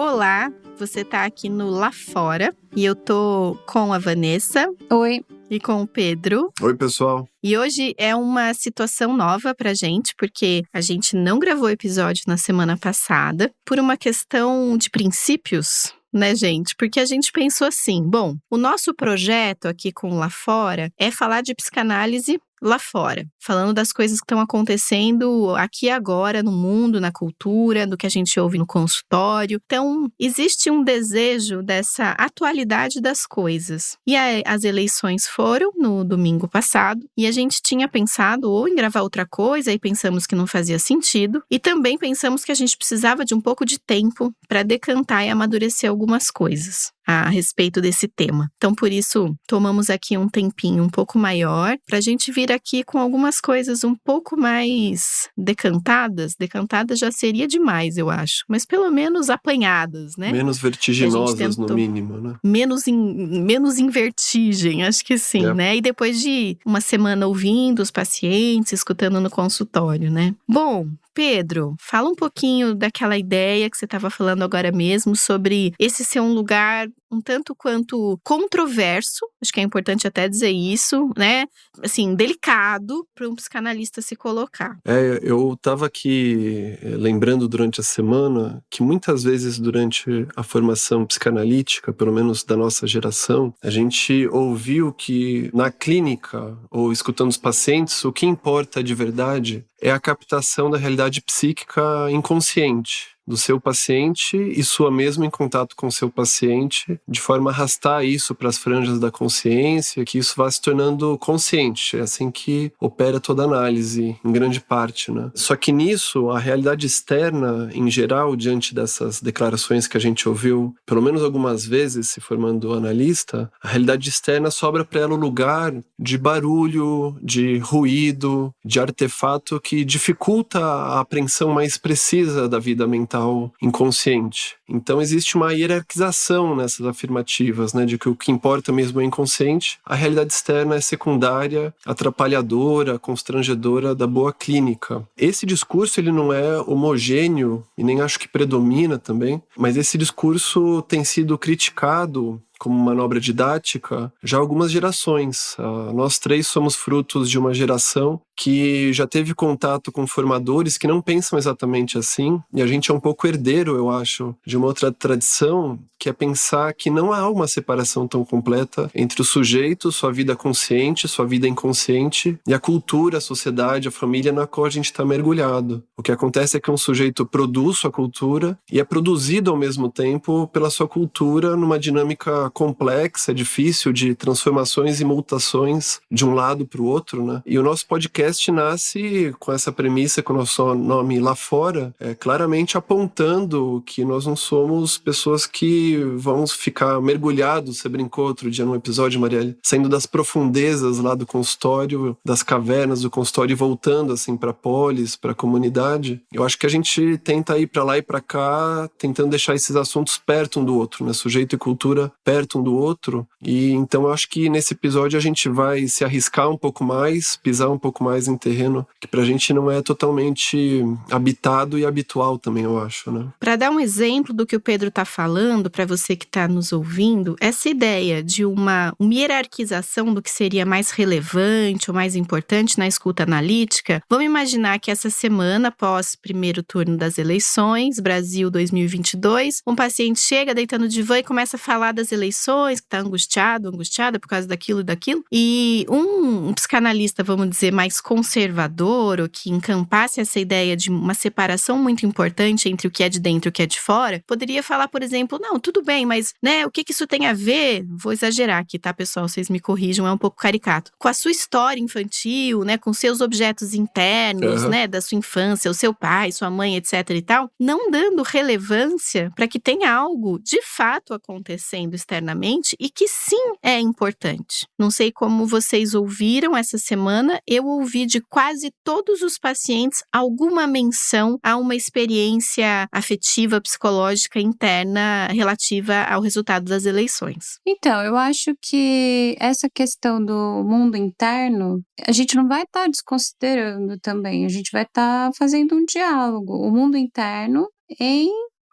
Olá, você tá aqui no Lá Fora e eu tô com a Vanessa. Oi. E com o Pedro. Oi, pessoal. E hoje é uma situação nova pra gente, porque a gente não gravou episódio na semana passada por uma questão de princípios, né, gente? Porque a gente pensou assim, bom, o nosso projeto aqui com o Lá Fora é falar de psicanálise lá fora, falando das coisas que estão acontecendo aqui agora no mundo, na cultura, do que a gente ouve no consultório. Então, existe um desejo dessa atualidade das coisas. E as eleições foram no domingo passado, e a gente tinha pensado ou em gravar outra coisa, e pensamos que não fazia sentido, e também pensamos que a gente precisava de um pouco de tempo para decantar e amadurecer algumas coisas a respeito desse tema. Então, por isso, tomamos aqui um tempinho um pouco maior para a gente vir aqui com algumas coisas um pouco mais decantadas. Decantadas já seria demais, eu acho. Mas pelo menos apanhadas, né? Menos vertiginosas, no mínimo, né? Menos em vertigem, acho que sim, né? E depois de uma semana ouvindo os pacientes, escutando no consultório, né? Bom, Pedro, fala um pouquinho daquela ideia que você estava falando agora mesmo sobre esse ser um lugar um tanto quanto controverso, acho que é importante até dizer isso, né? Assim, delicado para um psicanalista se colocar. Eu estava aqui lembrando durante a semana que muitas vezes durante a formação psicanalítica, pelo menos da nossa geração, a gente ouviu que na clínica ou escutando os pacientes, o que importa de verdade é a captação da realidade psíquica inconsciente do seu paciente e sua mesma em contato com o seu paciente, de forma a arrastar isso para as franjas da consciência, que isso vá se tornando consciente. É assim que opera toda a análise, em grande parte, né? Só que nisso, a realidade externa, em geral, diante dessas declarações que a gente ouviu, pelo menos algumas vezes, se formando analista, a realidade externa sobra para ela o lugar de barulho, de ruído, de artefato que dificulta a apreensão mais precisa da vida mental inconsciente. Então existe uma hierarquização nessas afirmativas, né, de que o que importa mesmo é inconsciente, a realidade externa é secundária, atrapalhadora, constrangedora da boa clínica. Esse discurso ele não é homogêneo e nem acho que predomina também, mas esse discurso tem sido criticado como manobra didática já há algumas gerações. Nós três somos frutos de uma geração que já teve contato com formadores que não pensam exatamente assim, e a gente é um pouco herdeiro, eu acho, de uma outra tradição, que é pensar que não há uma separação tão completa entre o sujeito, sua vida consciente, sua vida inconsciente, e a cultura, a sociedade, a família na qual a gente está mergulhado. O que acontece é que um sujeito produz sua cultura e é produzido ao mesmo tempo pela sua cultura numa dinâmica complexa, difícil, de transformações e mutações de um lado para o outro, né? E o nosso podcast nasce com essa premissa, com o nosso nome Lá Fora, claramente apontando que nós não somos pessoas que vão ficar mergulhados, você brincou outro dia num episódio, Marielle, saindo das profundezas lá do consultório, das cavernas do consultório e voltando assim para a polis, para a comunidade. Eu acho que a gente tenta ir para lá e para cá, tentando deixar esses assuntos perto um do outro, né? Sujeito e cultura perto um do outro, e então eu acho que nesse episódio a gente vai se arriscar um pouco mais, pisar um pouco mais em terreno que pra gente não é totalmente habitado e habitual também, eu acho, né? Para dar um exemplo do que o Pedro tá falando, para você que tá nos ouvindo, essa ideia de uma hierarquização do que seria mais relevante ou mais importante na escuta analítica, vamos imaginar que essa semana, após primeiro turno das eleições, Brasil 2022, um paciente chega deitando no divã e começa a falar das eleições, que tá angustiada por causa daquilo e daquilo, e um psicanalista, vamos dizer, mais conservador, ou que encampasse essa ideia de uma separação muito importante entre o que é de dentro e o que é de fora, poderia falar, por exemplo, não, tudo bem, mas, né, o que isso tem a ver, vou exagerar aqui, tá, pessoal, vocês me corrijam, é um pouco caricato, com a sua história infantil, né, com seus objetos internos, né, da sua infância, o seu pai, sua mãe, etc e tal, não dando relevância para que tenha algo, de fato, acontecendo externamente e que sim é importante. Não sei como vocês ouviram essa semana, eu ouvi de quase todos os pacientes alguma menção a uma experiência afetiva, psicológica interna relativa ao resultado das eleições. Então, eu acho que essa questão do mundo interno, a gente não vai estar desconsiderando também, a gente vai estar fazendo um diálogo. O mundo interno em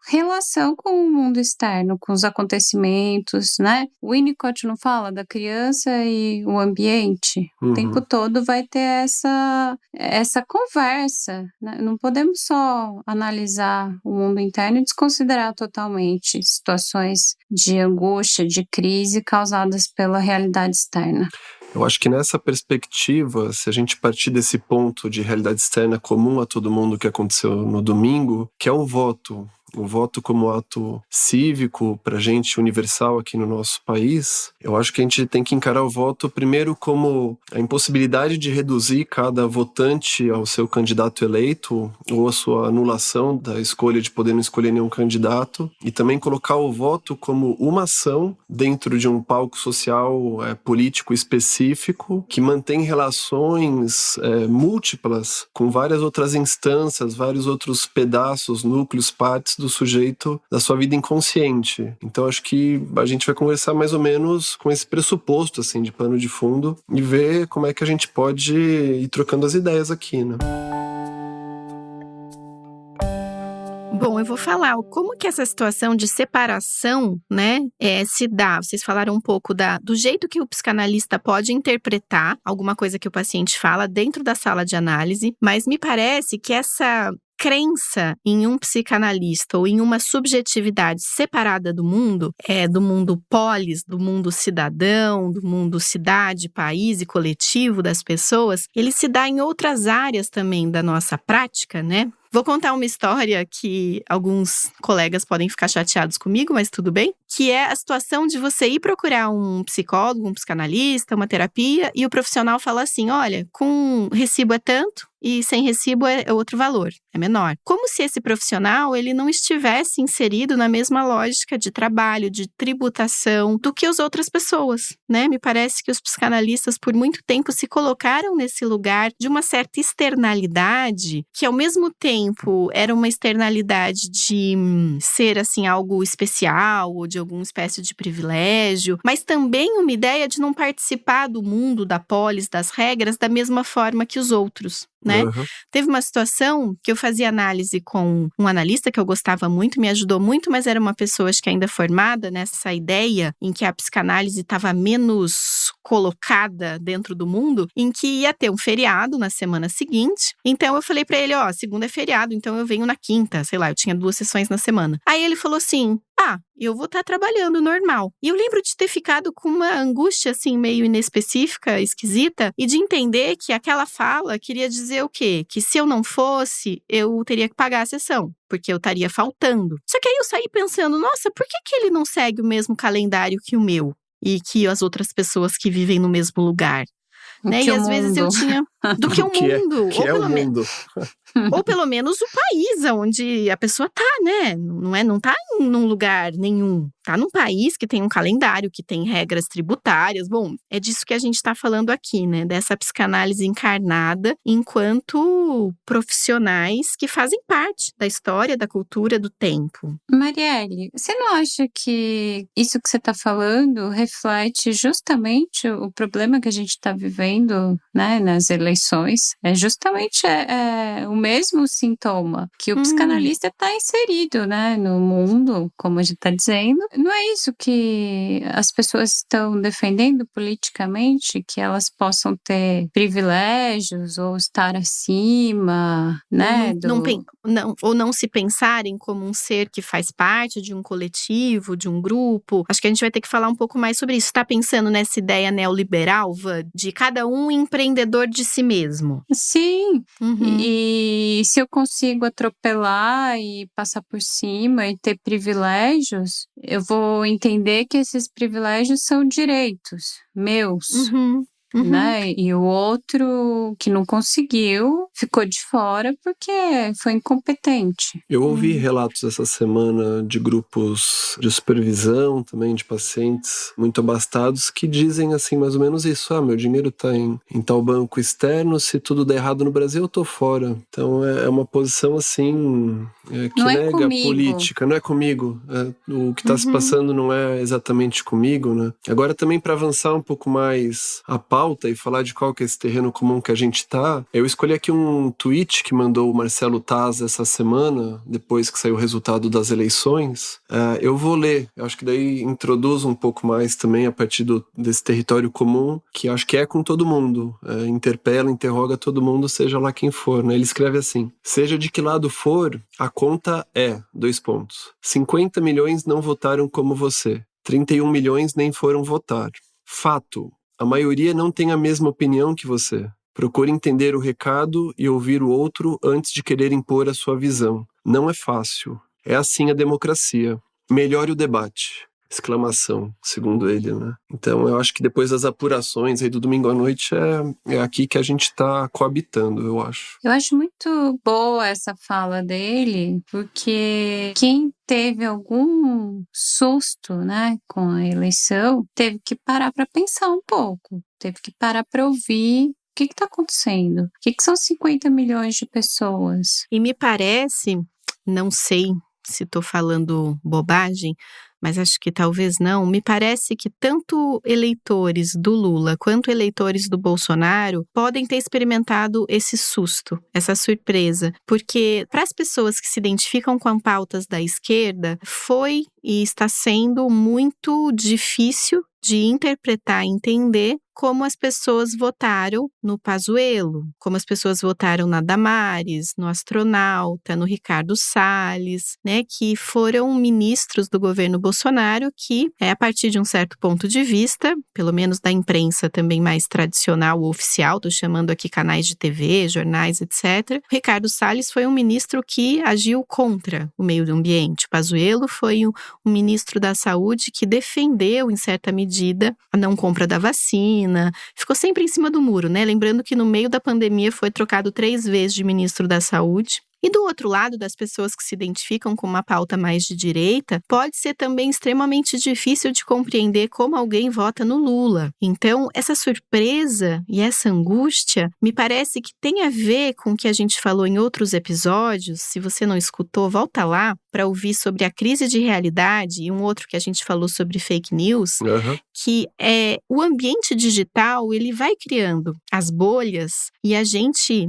relação com o mundo externo, com os acontecimentos, né? O Winnicott não fala da criança e o ambiente? O tempo todo vai ter essa conversa, né? Não podemos só analisar o mundo interno e desconsiderar totalmente situações de angústia, de crise causadas pela realidade externa. Eu acho que nessa perspectiva, se a gente partir desse ponto de realidade externa comum a todo mundo que aconteceu no domingo, que é o voto como ato cívico pra gente universal aqui no nosso país, eu acho que a gente tem que encarar o voto primeiro como a impossibilidade de reduzir cada votante ao seu candidato eleito ou a sua anulação da escolha de poder não escolher nenhum candidato, e também colocar o voto como uma ação dentro de um palco social político específico que mantém relações múltiplas com várias outras instâncias, vários outros pedaços, núcleos, partes do sujeito, da sua vida inconsciente. Então acho que a gente vai conversar mais ou menos com esse pressuposto assim, de pano de fundo e ver como é que a gente pode ir trocando as ideias aqui, né? Bom, eu vou falar como que essa situação de separação, né, se dá. Vocês falaram um pouco do jeito que o psicanalista pode interpretar alguma coisa que o paciente fala dentro da sala de análise, mas me parece que essa crença em um psicanalista ou em uma subjetividade separada do mundo polis, do mundo cidadão, do mundo cidade, país e coletivo das pessoas, ele se dá em outras áreas também da nossa prática, né? Vou contar uma história que alguns colegas podem ficar chateados comigo, mas tudo bem. Que é a situação de você ir procurar um psicólogo, um psicanalista, uma terapia, e o profissional fala assim, olha, com recibo é tanto e sem recibo é outro valor, é menor. Como se esse profissional ele não estivesse inserido na mesma lógica de trabalho, de tributação do que as outras pessoas, né? Me parece que os psicanalistas por muito tempo se colocaram nesse lugar de uma certa externalidade, que ao mesmo tempo era uma externalidade de ser assim algo especial ou de alguma espécie de privilégio, mas também uma ideia de não participar do mundo, da polis, das regras da mesma forma que os outros, né? Uhum. Teve uma situação que eu fazia análise com um analista que eu gostava muito, me ajudou muito, mas era uma pessoa acho que ainda formada nessa ideia em que a psicanálise estava menos colocada dentro do mundo, em que ia ter um feriado na semana seguinte. Então eu falei pra ele, segunda é feriado, então eu venho na quinta, sei lá, eu tinha 2 sessões na semana. Aí ele falou assim, eu vou estar trabalhando normal. E eu lembro de ter ficado com uma angústia, assim, meio inespecífica, esquisita, e de entender que aquela fala queria dizer o quê? Que se eu não fosse, eu teria que pagar a sessão, porque eu estaria faltando. Só que aí eu saí pensando, nossa, por que ele não segue o mesmo calendário que o meu? E que as outras pessoas que vivem no mesmo lugar? Né? E às vezes eu tinha... Do que o mundo. Que é o mundo. Ou pelo menos o país onde a pessoa tá, né? Não tá em um lugar nenhum. Tá num país que tem um calendário, que tem regras tributárias. Bom, é disso que a gente tá falando aqui, né? Dessa psicanálise encarnada enquanto profissionais que fazem parte da história, da cultura, do tempo. Marielle, você não acha que isso que você tá falando reflete justamente o problema que a gente tá vivendo, né, nas eleições? É justamente o mesmo sintoma, que o psicanalista está inserido, né, no mundo, como a gente está dizendo. Não é isso que as pessoas estão defendendo politicamente, que elas possam ter privilégios ou estar acima, né? Ou não se pensarem como um ser que faz parte de um coletivo, de um grupo. Acho que a gente vai ter que falar um pouco mais sobre isso. Está pensando nessa ideia neoliberal, Vã, de cada um empreendedor de si mesmo? Sim, e se eu consigo atropelar e passar por cima e ter privilégios, eu vou entender que esses privilégios são direitos meus. Né? E o outro que não conseguiu ficou de fora porque foi incompetente. Eu ouvi relatos essa semana de grupos de supervisão também de pacientes muito abastados que dizem assim mais ou menos isso, meu dinheiro tá em tal banco externo, se tudo der errado no Brasil eu tô fora. Então é uma posição assim que nega a política, não é comigo, o que tá se passando não é exatamente comigo, né? Agora também para avançar um pouco mais a pauta, pauta e falar de qual que é esse terreno comum que a gente tá, eu escolhi aqui um tweet que mandou o Marcelo Taz essa semana, depois que saiu o resultado das eleições. Eu vou ler, eu acho que daí introduz um pouco mais também a partir desse território comum, que acho que é com todo mundo, interpela, interroga todo mundo, seja lá quem for, né? Ele escreve assim: seja de que lado for, a conta é, 50 milhões não votaram como você, 31 milhões nem foram votar. Fato, a maioria não tem a mesma opinião que você. Procure entender o recado e ouvir o outro antes de querer impor a sua visão. Não é fácil. É assim a democracia. Melhore o debate. Exclamação, segundo ele, né? Então eu acho que depois das apurações aí do domingo à noite é aqui que a gente tá coabitando, eu acho. Eu acho muito boa essa fala dele, porque quem teve algum susto, né, com a eleição, teve que parar para pensar um pouco, teve que parar para ouvir o que está acontecendo, o que são 50 milhões de pessoas. E me parece, não sei se estou falando bobagem, mas acho que talvez não, me parece que tanto eleitores do Lula quanto eleitores do Bolsonaro podem ter experimentado esse susto, essa surpresa, porque para as pessoas que se identificam com pautas da esquerda, foi e está sendo muito difícil de interpretar e entender como as pessoas votaram no Pazuello, como as pessoas votaram na Damares, no astronauta, no Ricardo Salles, né, que foram ministros do governo Bolsonaro que, a partir de um certo ponto de vista, pelo menos da imprensa também mais tradicional ou oficial, estou chamando aqui canais de TV, jornais, etc., Ricardo Salles foi um ministro que agiu contra o meio ambiente. O Pazuello foi um ministro da Saúde que defendeu, em certa medida, a não compra da vacina, ficou sempre em cima do muro, né? Lembrando que no meio da pandemia foi trocado 3 vezes de ministro da Saúde. E do outro lado, das pessoas que se identificam com uma pauta mais de direita, pode ser também extremamente difícil de compreender como alguém vota no Lula. Então, essa surpresa e essa angústia me parece que tem a ver com o que a gente falou em outros episódios. Se você não escutou, volta lá para ouvir sobre a crise de realidade e um outro que a gente falou sobre fake news, que o ambiente digital, ele vai criando as bolhas e a gente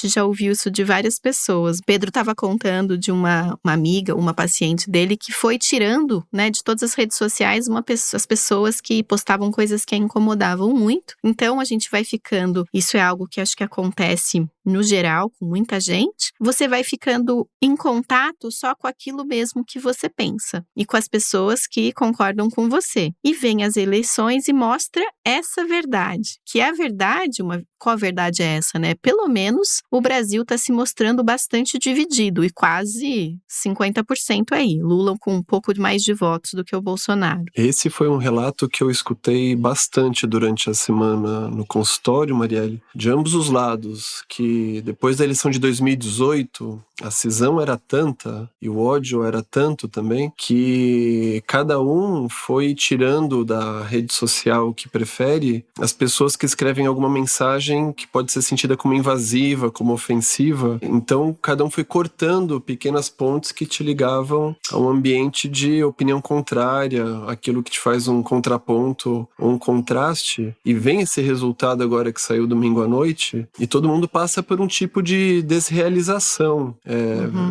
já ouviu isso de várias pessoas. Pedro estava contando de uma amiga, uma paciente dele, que foi tirando, de todas as redes sociais as pessoas que postavam coisas que a incomodavam muito. Então, a gente vai ficando, isso é algo que acho que acontece no geral, com muita gente, você vai ficando em contato só com aquilo mesmo que você pensa e com as pessoas que concordam com você. E vem as eleições e mostra essa verdade, que é a verdade, qual a verdade é essa, né? Pelo menos o Brasil está se mostrando bastante dividido e quase 50% aí. Lula com um pouco mais de votos do que o Bolsonaro. Esse foi um relato que eu escutei bastante durante a semana no consultório, Marielle, de ambos os lados, que depois da eleição de 2018, a cisão era tanta e o ódio era tanto também, que cada um foi tirando da rede social que prefere as pessoas que escrevem alguma mensagem que pode ser sentida como invasiva, como ofensiva. Então, cada um foi cortando pequenas pontes que te ligavam a um ambiente de opinião contrária, aquilo que te faz um contraponto ou um contraste. E vem esse resultado agora que saiu domingo à noite e todo mundo passa por um tipo de desrealização.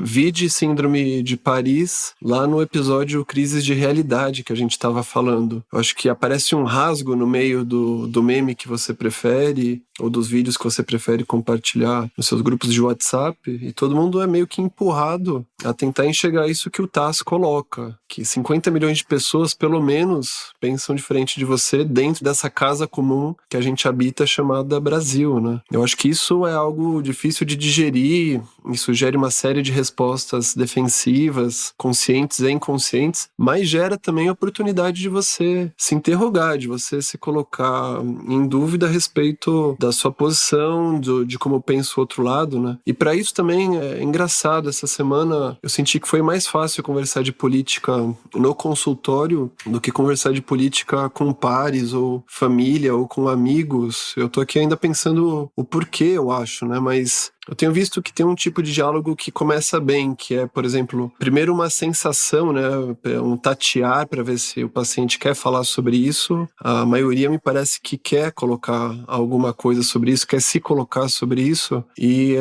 Vide Síndrome de Paris lá no episódio Crises de Realidade que a gente estava falando. Eu acho que aparece um rasgo no meio do meme que você prefere ou dos vídeos que você prefere compartilhar nos seus grupos de WhatsApp e todo mundo é meio que empurrado a tentar enxergar isso que o Taz coloca, que 50 milhões de pessoas pelo menos pensam diferente de você dentro dessa casa comum que a gente habita chamada Brasil, né? Eu acho que isso é algo difícil de digerir e sugere uma série de respostas defensivas, conscientes e inconscientes, mas gera também a oportunidade de você se interrogar, de você se colocar em dúvida a respeito da sua posição, de como pensa o outro lado, né? E para isso também é engraçado, essa semana eu senti que foi mais fácil conversar de política no consultório do que conversar de política com pares ou família ou com amigos. Eu tô aqui ainda pensando o porquê, eu acho, né? Mas Eu tenho visto que tem um tipo de diálogo que começa bem, que é, por exemplo, primeiro uma sensação, né, um tatear para ver se o paciente quer falar sobre isso. A maioria me parece que quer colocar alguma coisa sobre isso, quer se colocar sobre isso, e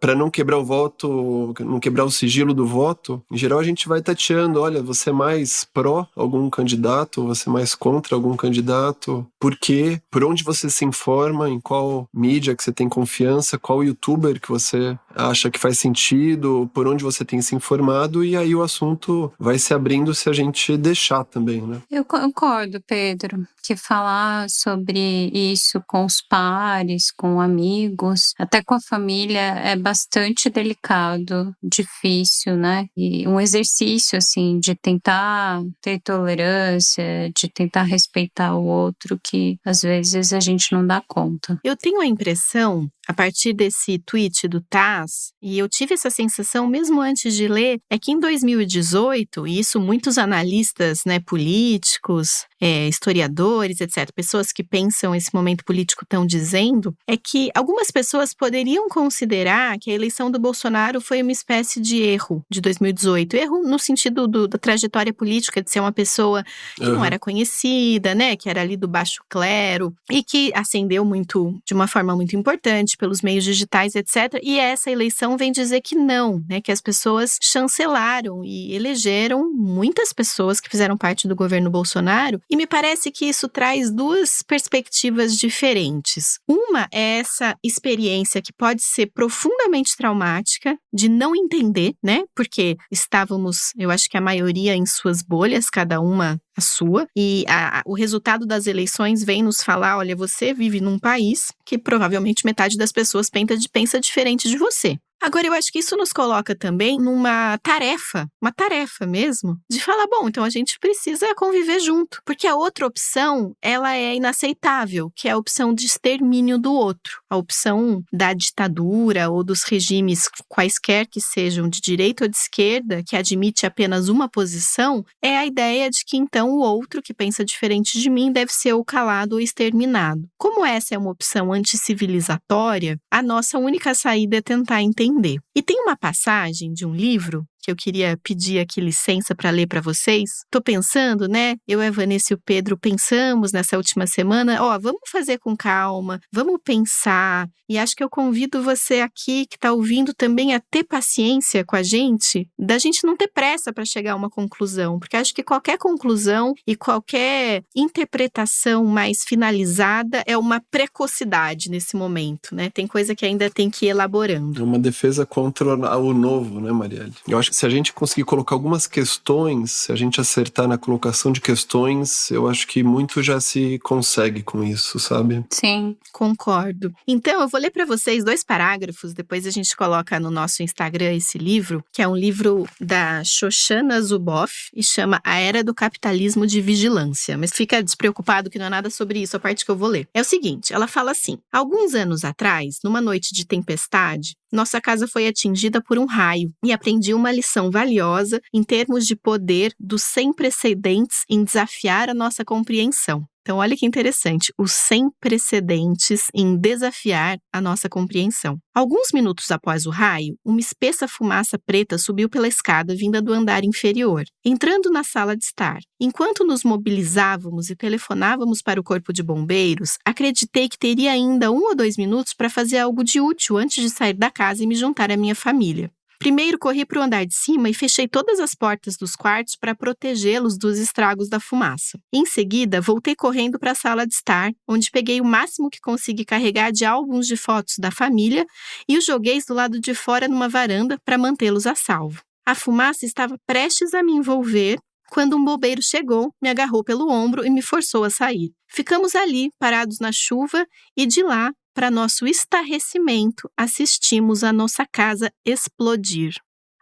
para não quebrar o voto, não quebrar o sigilo do voto, em geral a gente vai tateando, olha, você é mais pró algum candidato, você é mais contra algum candidato, por quê? Por onde você se informa, em qual mídia que você tem confiança, qual youtuber que você acha que faz sentido, por onde você tem se informado, e aí o assunto vai se abrindo se a gente deixar também, né? Eu concordo, Pedro, que falar sobre isso com os pares, com amigos, até com a família é bastante delicado, difícil, né? E um exercício, assim, de tentar ter tolerância, de tentar respeitar o outro, que às vezes a gente não dá conta. Eu tenho a impressão, a partir desse tweet do Taz, e eu tive essa sensação mesmo antes de ler, é que em 2018, e isso muitos analistas, né, políticos, historiadores, etc., pessoas que pensam esse momento político estão dizendo, é que algumas pessoas poderiam considerar que a eleição do Bolsonaro foi uma espécie de erro de 2018. Erro no sentido da trajetória política, de ser uma pessoa que não era conhecida, né, que era ali do baixo clero, e que ascendeu muito, de uma forma muito importante, pelos meios digitais, etc. E essa eleição vem dizer que não, né, que as pessoas chancelaram e elegeram muitas pessoas que fizeram parte do governo Bolsonaro, e me parece que isso traz duas perspectivas diferentes. Uma é essa experiência que pode ser profundamente traumática, de não entender, né, porque estávamos, eu acho que a maioria em suas bolhas, cada uma a sua, e o resultado das eleições vem nos falar, olha, você vive num país que provavelmente metade das pessoas pensa diferente de você. Agora, eu acho que isso nos coloca também numa tarefa, uma tarefa mesmo, de falar, bom, então a gente precisa conviver junto. Porque a outra opção, ela é inaceitável, que é a opção de extermínio do outro. A opção da ditadura ou dos regimes quaisquer que sejam, de direita ou de esquerda, que admite apenas uma posição, é a ideia de que então o outro, que pensa diferente de mim, deve ser ou calado ou exterminado. Como essa é uma opção anticivilizatória, a nossa única saída é tentar entender. E tem uma passagem de um livro que eu queria pedir aqui licença para ler para vocês. Tô pensando, né? Eu, a Vanessa e o Pedro pensamos nessa última semana, vamos fazer com calma, vamos pensar. E acho que eu convido você aqui que tá ouvindo também a ter paciência com a gente, da gente não ter pressa para chegar a uma conclusão, porque acho que qualquer conclusão e qualquer interpretação mais finalizada é uma precocidade nesse momento, né? Tem coisa que ainda tem que ir elaborando. É uma defesa contra o novo, né, Marielle? Eu acho que se a gente conseguir colocar algumas questões, se a gente acertar na colocação de questões, eu acho que muito já se consegue com isso, sabe? Sim. Concordo. Então, eu vou ler para vocês 2 parágrafos, depois a gente coloca no nosso Instagram esse livro, que é um livro da Shoshana Zuboff e chama A Era do Capitalismo de Vigilância. Mas fica despreocupado que não é nada sobre isso, a parte que eu vou ler. É o seguinte, ela fala assim: alguns anos atrás, numa noite de tempestade, nossa casa foi atingida por um raio e aprendi uma lição valiosa em termos de poder dos sem precedentes em desafiar a nossa compreensão. Então, olha que interessante, os sem precedentes em desafiar a nossa compreensão. Alguns minutos após o raio, uma espessa fumaça preta subiu pela escada vinda do andar inferior, entrando na sala de estar. Enquanto nos mobilizávamos e telefonávamos para o corpo de bombeiros, acreditei que teria ainda 1 ou 2 minutos para fazer algo de útil antes de sair da casa e me juntar à minha família. Primeiro, corri para o andar de cima e fechei todas as portas dos quartos para protegê-los dos estragos da fumaça. Em seguida, voltei correndo para a sala de estar, onde peguei o máximo que consegui carregar de álbuns de fotos da família e os joguei do lado de fora numa varanda para mantê-los a salvo. A fumaça estava prestes a me envolver quando um bombeiro chegou, me agarrou pelo ombro e me forçou a sair. Ficamos ali, parados na chuva, e de lá, para nosso estarrecimento, assistimos a nossa casa explodir.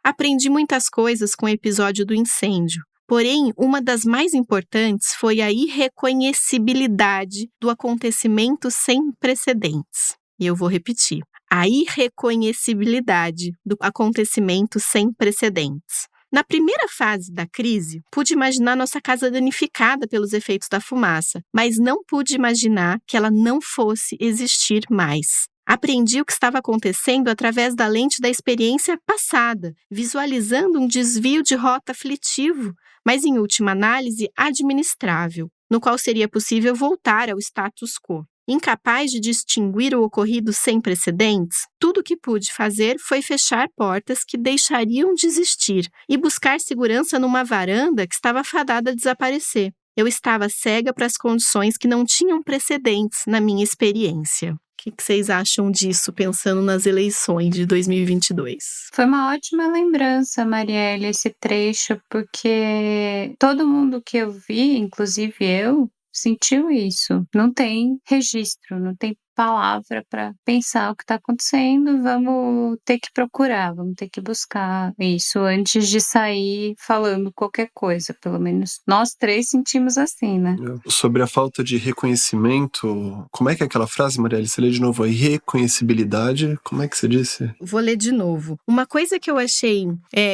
Aprendi muitas coisas com o episódio do incêndio, porém, uma das mais importantes foi a irreconhecibilidade do acontecimento sem precedentes. E eu vou repetir: a irreconhecibilidade do acontecimento sem precedentes. Na primeira fase da crise, pude imaginar nossa casa danificada pelos efeitos da fumaça, mas não pude imaginar que ela não fosse existir mais. Aprendi o que estava acontecendo através da lente da experiência passada, visualizando um desvio de rota aflitivo, mas em última análise administrável, no qual seria possível voltar ao status quo. Incapaz de distinguir o ocorrido sem precedentes, tudo o que pude fazer foi fechar portas que deixariam de existir e buscar segurança numa varanda que estava fadada a desaparecer. Eu estava cega para as condições que não tinham precedentes na minha experiência. O que vocês acham disso, pensando nas eleições de 2022? Foi uma ótima lembrança, Marielle, esse trecho, porque todo mundo que eu vi, inclusive eu, sentiu isso. Não tem registro, não tem palavra para pensar o que está acontecendo. Vamos ter que procurar, vamos ter que buscar isso antes de sair falando qualquer coisa. Pelo menos nós três sentimos assim, né? Sobre a falta de reconhecimento, como é que é aquela frase, Marielle? Você lê de novo a reconhecibilidade, como é que você disse? Vou ler de novo. Uma coisa que eu achei,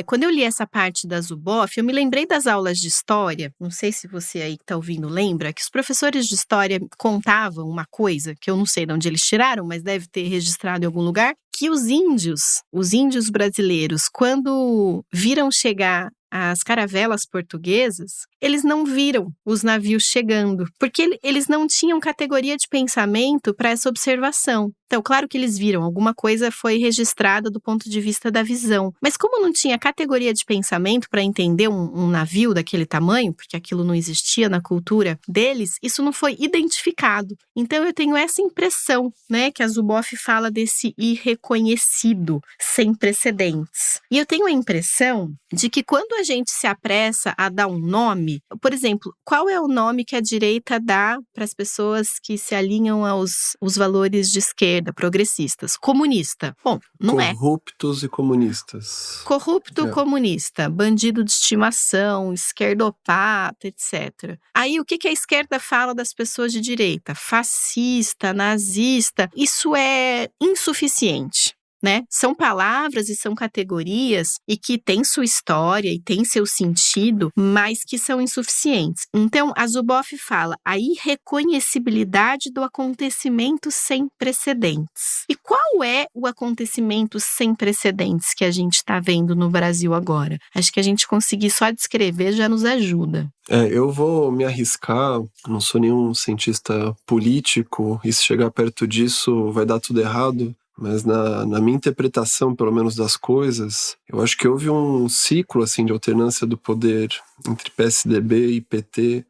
quando eu li essa parte da Zuboff, eu me lembrei das aulas de história, não sei se você aí que está ouvindo lembra, que os professores de história contavam uma coisa, que eu não sei de onde eles tiraram, mas deve ter registrado em algum lugar, que os índios brasileiros, quando viram chegar as caravelas portuguesas, eles não viram os navios chegando, porque eles não tinham categoria de pensamento para essa observação. Então, claro que eles viram, alguma coisa foi registrada do ponto de vista da visão, mas como não tinha categoria de pensamento para entender um navio daquele tamanho, porque aquilo não existia na cultura deles, isso não foi identificado. Então, eu tenho essa impressão, né, que a Zuboff fala desse irreconhecido, sem precedentes. E eu tenho a impressão de que quando a gente se apressa a dar um nome, por exemplo, qual é o nome que a direita dá para as pessoas que se alinham aos valores de esquerda, progressistas? Comunista. Bom, não é. Corruptos e comunistas. Corrupto, comunista, bandido de estimação, esquerdopata, etc. Aí, o que a esquerda fala das pessoas de direita? Fascista, nazista. Isso é insuficiente. Né? São palavras e são categorias e que têm sua história e têm seu sentido, mas que são insuficientes. Então, a Zuboff fala a irreconhecibilidade do acontecimento sem precedentes. E qual é o acontecimento sem precedentes que a gente está vendo no Brasil agora? Acho que a gente conseguir só descrever já nos ajuda. Eu vou me arriscar, não sou nenhum cientista político, e se chegar perto disso vai dar tudo errado. Mas na minha interpretação, pelo menos, das coisas, eu acho que houve um ciclo assim, de alternância do poder entre PSDB e PT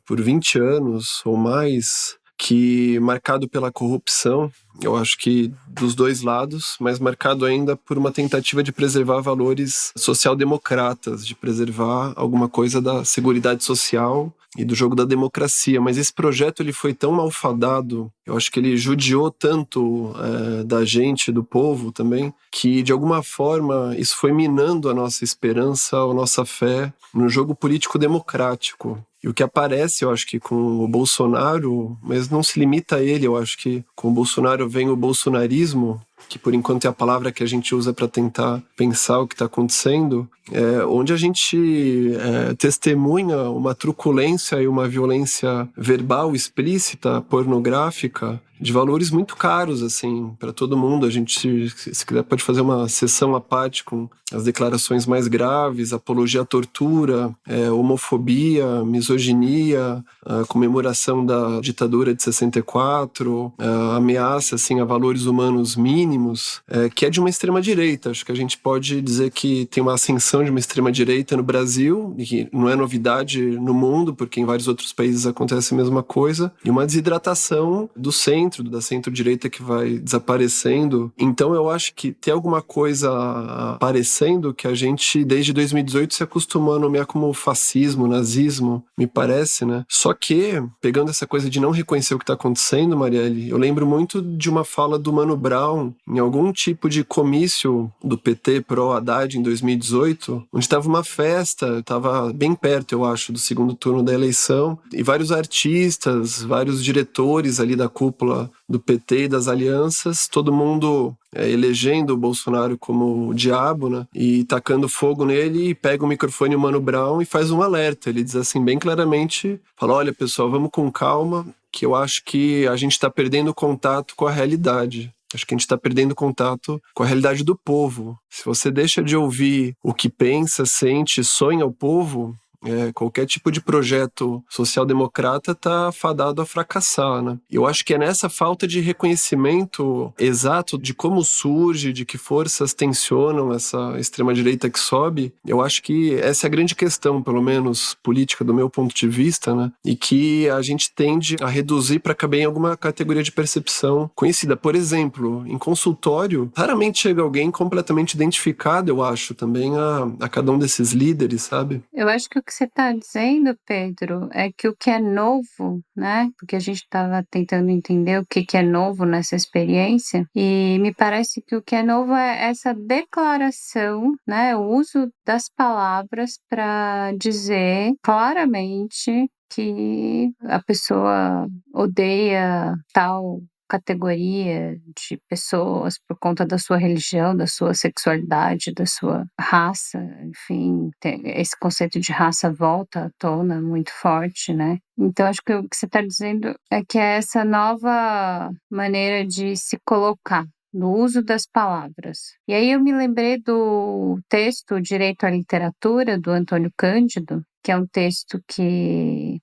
por 20 anos ou mais, que marcado pela corrupção, eu acho que dos dois lados, mas marcado ainda por uma tentativa de preservar valores social-democratas, de preservar alguma coisa da seguridade social e do jogo da democracia. Mas esse projeto ele foi tão malfadado, eu acho que ele judiou tanto da gente, do povo também, que de alguma forma isso foi minando a nossa esperança, a nossa fé no jogo político democrático. E o que aparece, eu acho que com o Bolsonaro, mas não se limita a ele, eu acho que com o Bolsonaro vem o bolsonarismo, que por enquanto é a palavra que a gente usa para tentar pensar o que está acontecendo, onde a gente testemunha uma truculência e uma violência verbal explícita, pornográfica, de valores muito caros, assim, para todo mundo. A gente, se quiser, pode fazer uma sessão à parte com as declarações mais graves, apologia à tortura, homofobia, misoginia, a comemoração da ditadura de 64, a ameaça, assim, a valores humanos mínimos, que é de uma extrema-direita. Acho que a gente pode dizer que tem uma ascensão de uma extrema-direita no Brasil, e que não é novidade no mundo, porque em vários outros países acontece a mesma coisa, e uma desidratação do centro, da centro-direita que vai desaparecendo. Então eu acho que tem alguma coisa aparecendo que a gente desde 2018 se acostumou a nomear como fascismo, nazismo, me parece, né? Só que, pegando essa coisa de não reconhecer o que está acontecendo, Marielle, eu lembro muito de uma fala do Mano Brown em algum tipo de comício do PT pró-Haddad em 2018, onde estava uma festa, estava bem perto, eu acho, do segundo turno da eleição, e vários artistas, vários diretores ali da cúpula do PT e das alianças, todo mundo elegendo o Bolsonaro como o diabo, né? E tacando fogo nele, e pega o microfone o Mano Brown e faz um alerta. Ele diz assim bem claramente, fala, olha pessoal, vamos com calma, que eu acho que a gente está perdendo contato com a realidade. Acho que a gente está perdendo contato com a realidade do povo. Se você deixa de ouvir o que pensa, sente, sonha o povo, qualquer tipo de projeto social-democrata está fadado a fracassar, né? Eu acho que é nessa falta de reconhecimento exato de como surge, de que forças tensionam essa extrema-direita que sobe. Eu acho que essa é a grande questão, pelo menos política do meu ponto de vista, né? E que a gente tende a reduzir para caber em alguma categoria de percepção conhecida. Por exemplo, em consultório, raramente chega alguém completamente identificado, eu acho, também a cada um desses líderes, sabe? Eu acho que o que você está dizendo, Pedro, é que o que é novo, né? Porque a gente estava tentando entender o que é novo nessa experiência, e me parece que o que é novo é essa declaração, né? O uso das palavras para dizer claramente que a pessoa odeia tal categoria de pessoas por conta da sua religião, da sua sexualidade, da sua raça, enfim, esse conceito de raça volta à tona muito forte, né? Então, acho que o que você está dizendo é que é essa nova maneira de se colocar no uso das palavras. E aí eu me lembrei do texto Direito à Literatura, do Antônio Cândido, que é um texto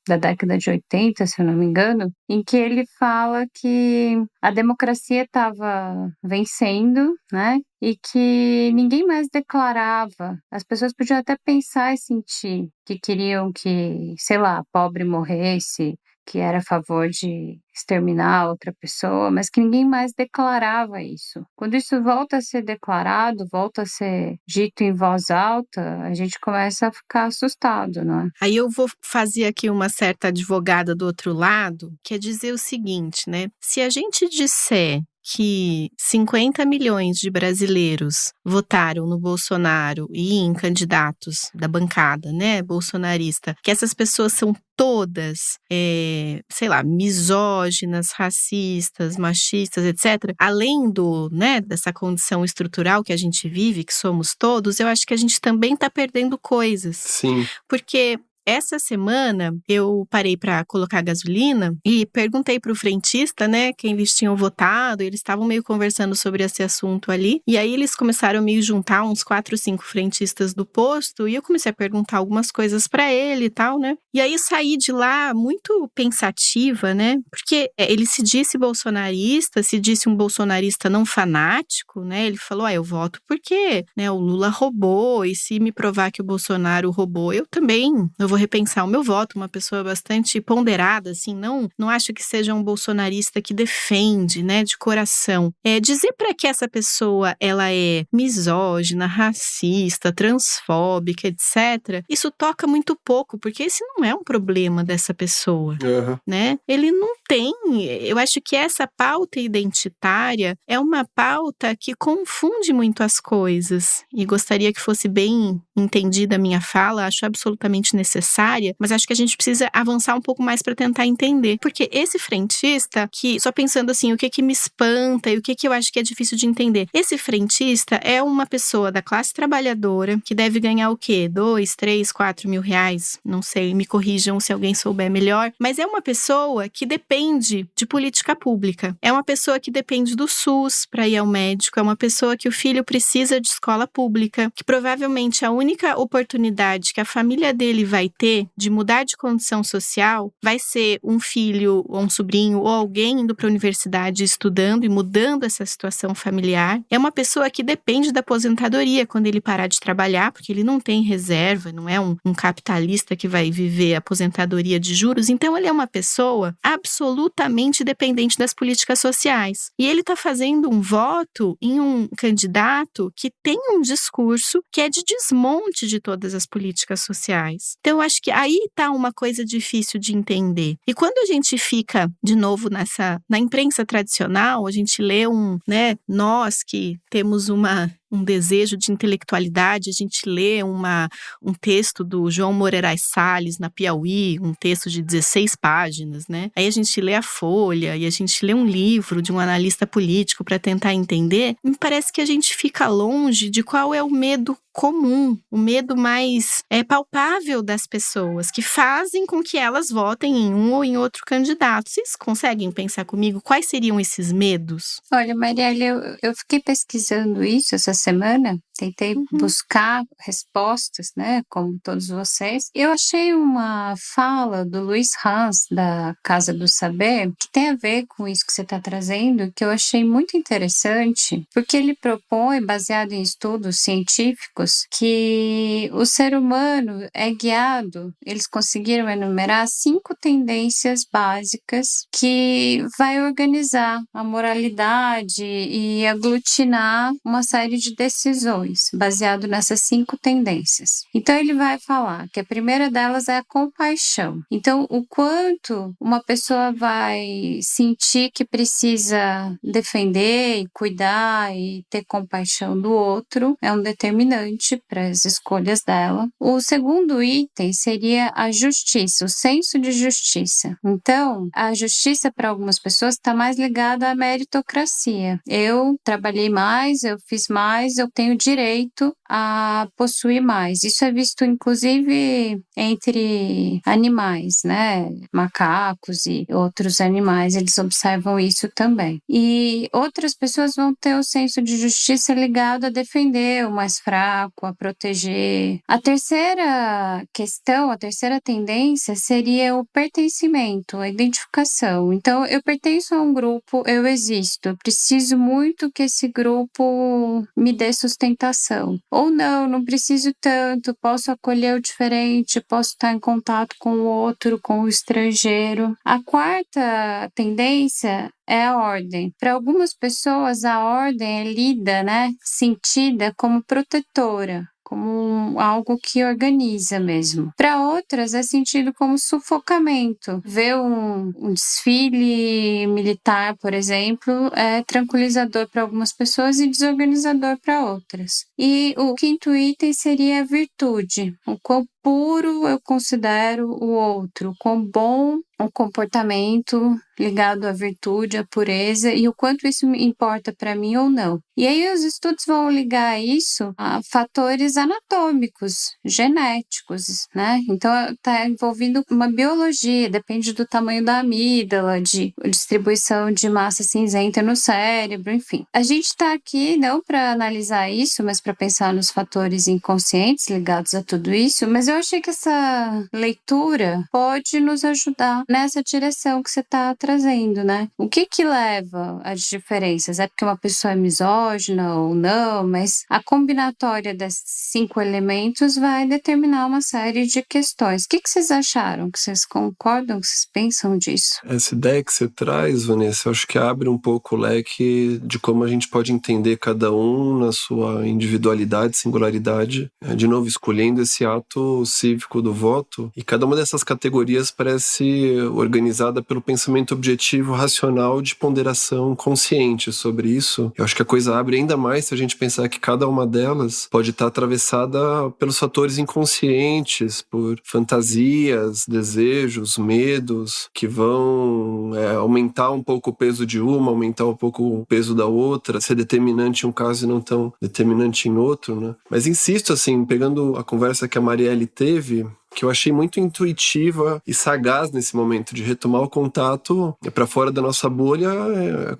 da década de 80, se eu não me engano, em que ele fala que a democracia estava vencendo, né? E que ninguém mais declarava. As pessoas podiam até pensar e sentir que queriam que, sei lá, pobre morresse, que era a favor de exterminar outra pessoa, mas que ninguém mais declarava isso. Quando isso volta a ser declarado, volta a ser dito em voz alta, a gente começa a ficar assustado, não é? Aí eu vou fazer aqui uma certa advogada do outro lado, que é dizer o seguinte, né? Se a gente disser que 50 milhões de brasileiros votaram no Bolsonaro e em candidatos da bancada, né, bolsonarista, que essas pessoas são todas, sei lá, misóginas, racistas, machistas, etc., além dessa condição estrutural que a gente vive, que somos todos, eu acho que a gente também está perdendo coisas. Sim. Porque essa semana eu parei para colocar gasolina e perguntei para o frentista, né, quem eles tinham votado. Eles estavam meio conversando sobre esse assunto ali. E aí eles começaram a me juntar uns 4 ou 5 frentistas do posto e eu comecei a perguntar algumas coisas para ele e tal, né? E aí saí de lá muito pensativa, né? Porque ele se disse bolsonarista, se disse um bolsonarista não fanático, né? Ele falou, eu voto porque, né, o Lula roubou e se me provar que o Bolsonaro roubou, eu vou repensar o meu voto. Uma pessoa bastante ponderada, assim, não acho que seja um bolsonarista que defende, né, de coração. Dizer para que essa pessoa, ela é misógina, racista, transfóbica, etc., isso toca muito pouco, porque esse não é um problema dessa pessoa, né? Ele não tem, eu acho que essa pauta identitária é uma pauta que confunde muito as coisas, e gostaria que fosse bem entendida a minha fala, acho absolutamente necessária, mas acho que a gente precisa avançar um pouco mais para tentar entender. Porque esse frentista, que só pensando assim, o que me espanta e o que eu acho que é difícil de entender, esse frentista é uma pessoa da classe trabalhadora que deve ganhar o quê? 2, 3, 4 mil reais? Não sei, me corrijam se alguém souber melhor, mas é uma pessoa que depende de política pública. É uma pessoa que depende do SUS para ir ao médico, é uma pessoa que o filho precisa de escola pública, que provavelmente a única oportunidade que a família dele vai ter de mudar de condição social vai ser um filho ou um sobrinho ou alguém indo para a universidade estudando e mudando essa situação familiar. É uma pessoa que depende da aposentadoria quando ele parar de trabalhar, porque ele não tem reserva, não é um capitalista que vai viver a aposentadoria de juros. Então ele é uma pessoa absolutamente dependente das políticas sociais. E ele está fazendo um voto em um candidato que tem um discurso que é de desmonte de todas as políticas sociais. Então, eu acho que aí está uma coisa difícil de entender. E quando a gente fica, de novo, na imprensa tradicional, a gente lê nós que temos uma um desejo de intelectualidade, a gente lê um texto do João Moreiras Salles na Piauí, um texto de 16 páginas, né? Aí a gente lê a Folha e a gente lê um livro de um analista político para tentar entender. Me parece que a gente fica longe de qual é o medo comum, o medo mais palpável das pessoas, que fazem com que elas votem em um ou em outro candidato. Vocês conseguem pensar comigo quais seriam esses medos? Olha, Marielle, eu fiquei pesquisando isso essa semana, tentei buscar respostas, né, como todos vocês. Eu achei uma fala do Luiz Hans, da Casa do Saber, que tem a ver com isso que você está trazendo, que eu achei muito interessante, porque ele propõe, baseado em estudos científicos, que o ser humano é guiado, eles conseguiram enumerar 5 tendências básicas que vai organizar a moralidade e aglutinar uma série de decisões baseado nessas 5 tendências. Então ele vai falar que a primeira delas é a compaixão. Então o quanto uma pessoa vai sentir que precisa defender e cuidar e ter compaixão do outro é um determinante para as escolhas dela. O segundo item seria a justiça, o senso de justiça. Então, a justiça para algumas pessoas está mais ligada à meritocracia. Eu trabalhei mais, eu fiz mais, eu tenho direito a possuir mais. Isso é visto, inclusive, entre animais, né? Macacos e outros animais, eles observam isso também. E outras pessoas vão ter o senso de justiça ligado a defender o mais fraco, a proteger. A terceira questão, a terceira tendência seria o pertencimento, a identificação. Então, eu pertenço a um grupo, eu existo, eu preciso muito que esse grupo me dê sustentação. Ou não preciso tanto, posso acolher o diferente, posso estar em contato com o outro, com o estrangeiro. A quarta tendência é a ordem. Para algumas pessoas, a ordem é lida, sentida como protetora, como algo que organiza mesmo. Para outras, é sentido como sufocamento. Ver um desfile militar, por exemplo, é tranquilizador para algumas pessoas e desorganizador para outras. E o quinto item seria a virtude. O quão puro eu considero o outro, o quão bom o comportamento ligado à virtude, à pureza e o quanto isso me importa para mim ou não. E aí os estudos vão ligar isso a fatores anatômicos, genéticos, né? Então está envolvido uma biologia, depende do tamanho da amígdala, de distribuição de massa cinzenta no cérebro, enfim. A gente está aqui não para analisar isso, mas para pensar nos fatores inconscientes ligados a tudo isso, mas eu achei que essa leitura pode nos ajudar nessa direção que você está trazendo, né? O que leva às diferenças? É porque uma pessoa é misógina ou não, mas a combinatória desses 5 elementos vai determinar uma série de questões. O que vocês acharam? Que vocês concordam? Que vocês pensam disso? Essa ideia que você traz, Vanessa, eu acho que abre um pouco o leque de como a gente pode entender cada um na sua individualidade, singularidade, de novo, escolhendo esse ato cívico do voto. E cada uma dessas categorias parece organizada pelo pensamento objetivo, racional, de ponderação consciente sobre isso. Eu acho que a coisa abre ainda mais se a gente pensar que cada uma delas pode estar atravessada pelos fatores inconscientes, por fantasias, desejos, medos, que vão aumentar um pouco o peso de uma, aumentar um pouco o peso da outra, ser determinante em um caso e não tão determinante em outro, né? Mas insisto, assim, pegando a conversa que a Marielle teve, que eu achei muito intuitiva e sagaz nesse momento de retomar o contato para fora da nossa bolha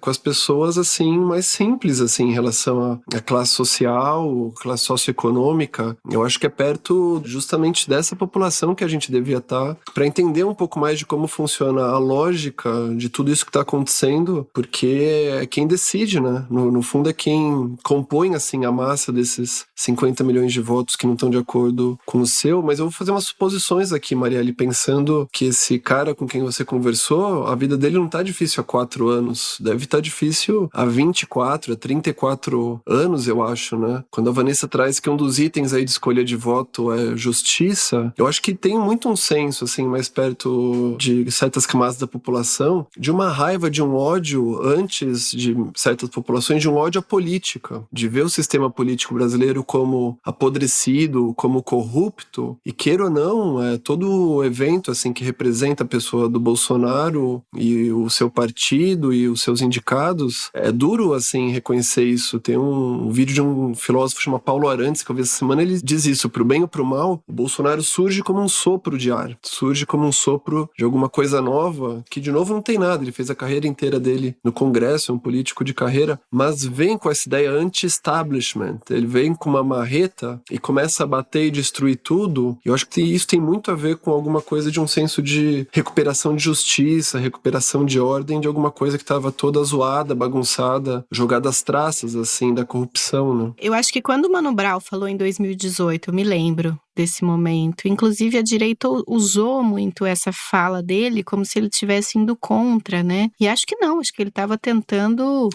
com as pessoas assim mais simples assim em relação à classe social, classe socioeconômica. Eu acho que é perto justamente dessa população que a gente devia estar para entender um pouco mais de como funciona a lógica de tudo isso que está acontecendo, porque é quem decide, né? No fundo é quem compõe assim a massa desses 50 milhões de votos que não estão de acordo com o seu. Mas eu vou fazer uma suposição suposições aqui, Marielle, pensando que esse cara com quem você conversou, a vida dele não tá difícil há 4 anos, deve estar difícil há 24, há 34 anos, eu acho, né? Quando a Vanessa traz que um dos itens aí de escolha de voto é justiça, eu acho que tem muito um senso, assim, mais perto de certas camadas da população, de uma raiva, de um ódio antes de certas populações, de um ódio à política, de ver o sistema político brasileiro como apodrecido, como corrupto, e queira ou não, todo evento assim que representa a pessoa do Bolsonaro e o seu partido e os seus indicados, é duro assim reconhecer isso. Tem um vídeo de um filósofo chamado Paulo Arantes que eu vi essa semana, ele diz isso: pro bem ou pro mal, o Bolsonaro surge como um sopro de ar, surge como um sopro de alguma coisa nova, que de novo não tem nada, ele fez a carreira inteira dele no Congresso, é um político de carreira, mas vem com essa ideia anti-establishment, ele vem com uma marreta e começa a bater e destruir tudo. Eu acho que isso tem muito a ver com alguma coisa de um senso de recuperação de justiça, recuperação de ordem, de alguma coisa que estava toda zoada, bagunçada, jogada às traças, assim, da corrupção, né? Eu acho que quando o Mano Brown falou em 2018, eu me lembro desse momento. Inclusive, a direita usou muito essa fala dele como se ele estivesse indo contra, né? E acho que não, acho que ele estava tentando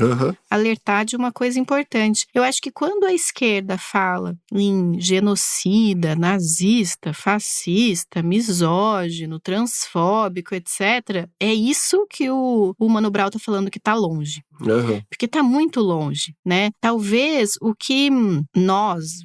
alertar de uma coisa importante. Eu acho que quando a esquerda fala em genocida, nazista, fascista, misógino, transfóbico, etc., é isso que o Mano Brown tá falando que tá longe. Porque tá muito longe, né? Talvez o que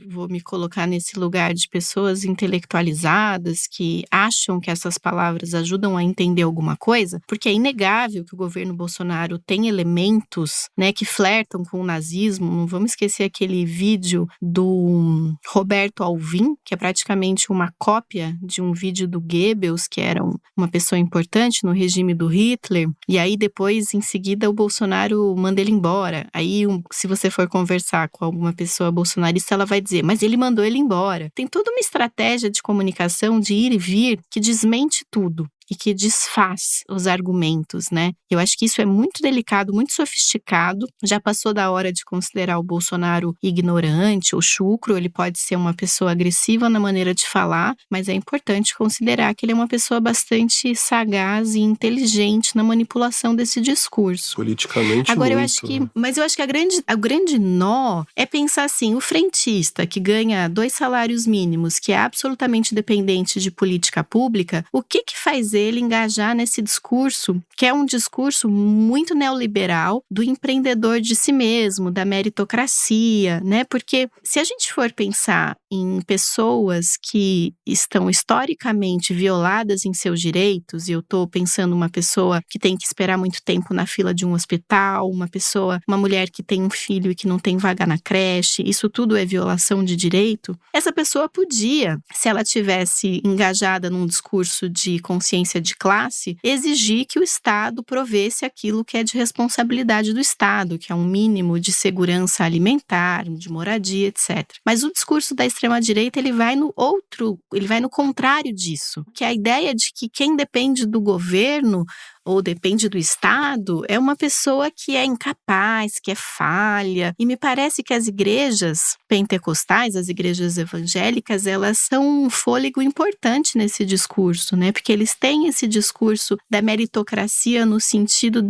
vou me colocar nesse lugar de pessoas intelectualizadas que acham que essas palavras ajudam a entender alguma coisa, porque é inegável que o governo Bolsonaro tem elementos, né, que flertam com o nazismo. Não vamos esquecer aquele vídeo do Roberto Alvim, que é praticamente uma cópia de um vídeo do Goebbels, que era uma pessoa importante no regime do Hitler, e aí depois, em seguida, o Bolsonaro manda ele embora. Aí, se você for conversar com alguma pessoa bolsonarista, ela vai dizer, mas ele mandou ele embora. Tem toda uma estratégia de comunicação, de ir e vir, que desmente tudo e que desfaz os argumentos, né? Eu acho que isso é muito delicado, muito sofisticado. Já passou da hora de considerar o Bolsonaro ignorante ou chucro. Ele pode ser uma pessoa agressiva na maneira de falar, mas é importante considerar que ele é uma pessoa bastante sagaz e inteligente na manipulação desse discurso. Politicamente agora, muito. Eu acho que, mas eu acho que a grande nó é pensar assim, o frentista que ganha 2 salários mínimos, que é absolutamente dependente de política pública, o que faz ele engajar nesse discurso, que é um discurso muito neoliberal do empreendedor de si mesmo, da meritocracia, né? Porque se a gente for pensar em pessoas que estão historicamente violadas em seus direitos, e eu estou pensando uma pessoa que tem que esperar muito tempo na fila de um hospital, uma mulher que tem um filho e que não tem vaga na creche, isso tudo é violação de direito. Essa pessoa podia, se ela tivesse engajada num discurso de consciência de classe, exigir que o Estado provesse aquilo que é de responsabilidade do Estado, que é um mínimo de segurança alimentar, de moradia, etc. Mas o discurso da extrema-direita, ele vai no contrário disso, que é a ideia de que quem depende do governo ou depende do Estado, é uma pessoa que é incapaz, que é falha. E me parece que as igrejas pentecostais, as igrejas evangélicas, elas são um fôlego importante nesse discurso, né? Porque eles têm esse discurso da meritocracia no sentido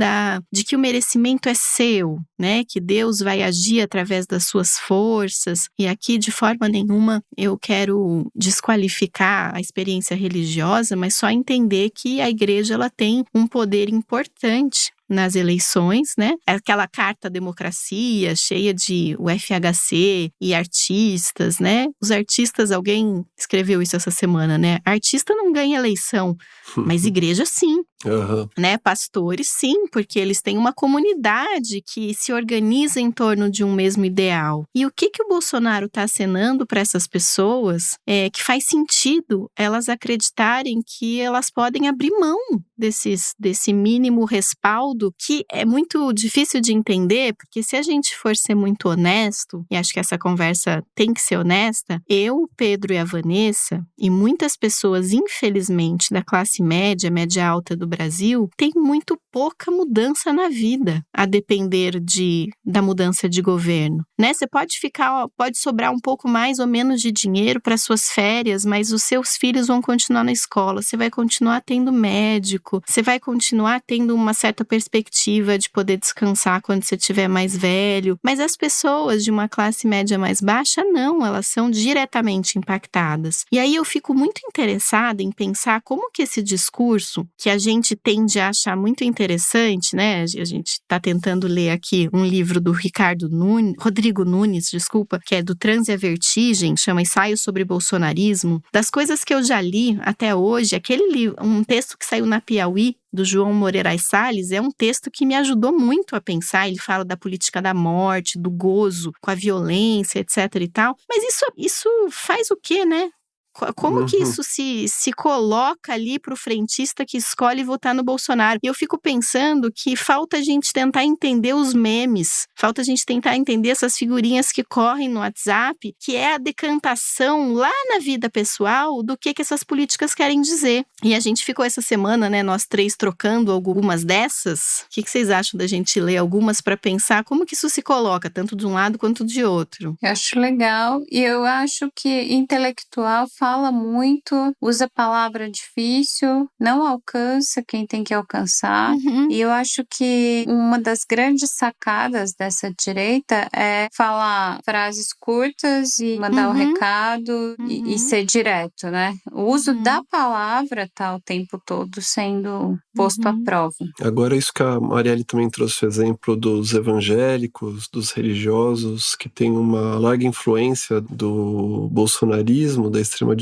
de que o merecimento é seu, né? Que Deus vai agir através das suas forças. E aqui, de forma nenhuma, eu quero desqualificar a experiência religiosa, mas só entender que a igreja ela tem um poder importante nas eleições, né? Aquela carta democracia cheia de UFHC e artistas, né? Os artistas, alguém escreveu isso essa semana, né? Artista não ganha eleição, mas igreja sim. Né? Pastores sim, porque eles têm uma comunidade que se organiza em torno de um mesmo ideal. E o que o Bolsonaro está acenando para essas pessoas é que faz sentido elas acreditarem que elas podem abrir mão desse mínimo respaldo, que é muito difícil de entender, porque se a gente for ser muito honesto, e acho que essa conversa tem que ser honesta, eu, o Pedro e a Vanessa, e muitas pessoas, infelizmente, da classe média alta do Brasil, tem muito pouca mudança na vida, a depender da mudança de governo. né? Você pode sobrar um pouco mais ou menos de dinheiro para suas férias, mas os seus filhos vão continuar na escola, você vai continuar tendo médico, você vai continuar tendo uma certa perspectiva de poder descansar quando você estiver mais velho. Mas as pessoas de uma classe média mais baixa, não, elas são diretamente impactadas. E aí eu fico muito interessada em pensar como que esse discurso, que a gente tende a achar muito interessante, né? A gente está tentando ler aqui um livro do Rodrigo Nunes, que é do Transe e a Vertigem, chama Ensaio sobre Bolsonarismo. Das coisas que eu já li até hoje, aquele livro, um texto que saiu na Piauí, do João Moreiras Salles, é um texto que me ajudou muito a pensar. Ele fala da política da morte, do gozo com a violência, etc e tal. Mas isso faz o quê, né? Como que isso se coloca ali para o frentista que escolhe votar no Bolsonaro? E eu fico pensando que falta a gente tentar entender os memes, falta a gente tentar entender essas figurinhas que correm no WhatsApp, que é a decantação lá na vida pessoal do que essas políticas querem dizer. E a gente ficou essa semana, né, nós três trocando algumas dessas. O que vocês acham da gente ler algumas para pensar como que isso se coloca, tanto de um lado quanto de outro? Eu acho legal, e eu acho que intelectual fala muito, usa a palavra difícil, não alcança quem tem que alcançar. E eu acho que uma das grandes sacadas dessa direita é falar frases curtas e mandar o recado e ser direto, né? O uso da palavra tá o tempo todo sendo posto à prova. Agora, isso que a Marielle também trouxe o exemplo dos evangélicos, dos religiosos, que tem uma larga influência do bolsonarismo, da extrema-direita,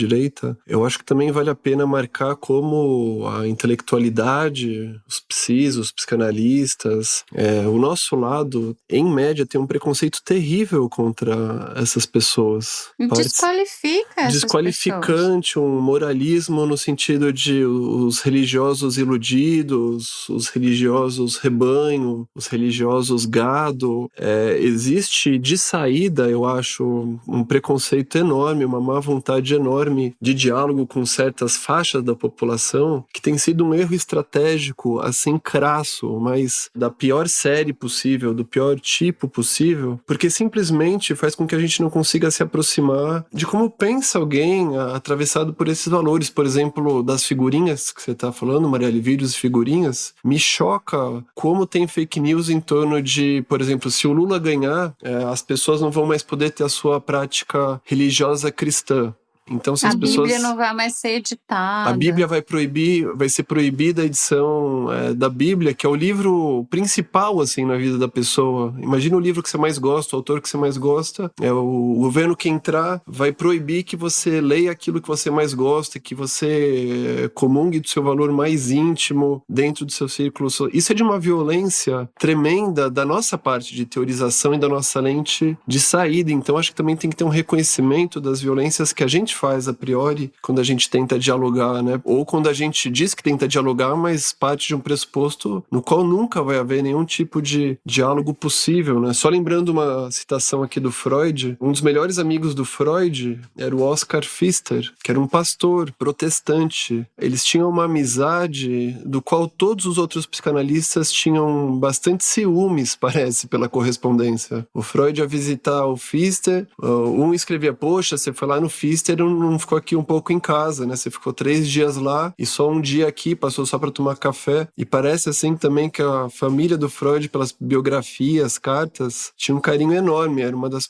eu acho que também vale a pena marcar como a intelectualidade, os psis, os psicanalistas, o nosso lado, em média, tem um preconceito terrível contra essas pessoas. Desqualifica essas Desqualificante, pessoas. Um moralismo no sentido de os religiosos iludidos, os religiosos rebanho, os religiosos gado. Existe de saída, eu acho, um preconceito enorme, uma má vontade enorme de diálogo com certas faixas da população, que tem sido um erro estratégico, assim, crasso, mas da pior série possível, do pior tipo possível, porque simplesmente faz com que a gente não consiga se aproximar de como pensa alguém atravessado por esses valores. Por exemplo, das figurinhas que você está falando, Marielle, vídeos e figurinhas, me choca como tem fake news em torno de, por exemplo, se o Lula ganhar, as pessoas não vão mais poder ter a sua prática religiosa cristã. Então, se as pessoas... Bíblia não vai mais ser editada. A Bíblia vai ser proibida a edição da Bíblia, que é o livro principal, assim, na vida da pessoa. Imagina o livro que você mais gosta, o autor que você mais gosta. O governo que entrar vai proibir que você leia aquilo que você mais gosta, que você comungue do seu valor mais íntimo dentro do seu círculo. Isso é de uma violência tremenda da nossa parte de teorização e da nossa lente de saída. Então, acho que também tem que ter um reconhecimento das violências que a gente faz a priori quando a gente tenta dialogar, né? Ou quando a gente diz que tenta dialogar, mas parte de um pressuposto no qual nunca vai haver nenhum tipo de diálogo possível, né? Só lembrando uma citação aqui do Freud, um dos melhores amigos do Freud era o Oscar Pfister, que era um pastor protestante. Eles tinham uma amizade do qual todos os outros psicanalistas tinham bastante ciúmes, parece, pela correspondência. O Freud ia visitar o Pfister, um escrevia, poxa, você foi lá no Pfister, não ficou aqui um pouco em casa, né? Você ficou 3 dias lá e só um dia aqui, passou só para tomar café. E parece assim também que a família do Freud, pelas biografias, cartas, tinha um carinho enorme. Era uma das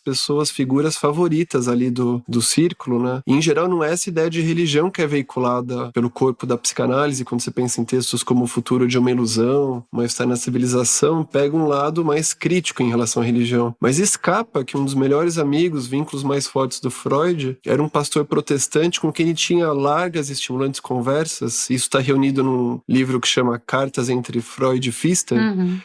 figuras favoritas ali do círculo, né? E, em geral, não é essa ideia de religião que é veiculada pelo corpo da psicanálise, quando você pensa em textos como O Futuro de uma Ilusão, Mal-Estar na Civilização, pega um lado mais crítico em relação à religião. Mas escapa que um dos melhores amigos, vínculos mais fortes do Freud, era um pastor protestante com quem ele tinha largas e estimulantes conversas. Isso está reunido num livro que chama Cartas entre Freud e Pfister.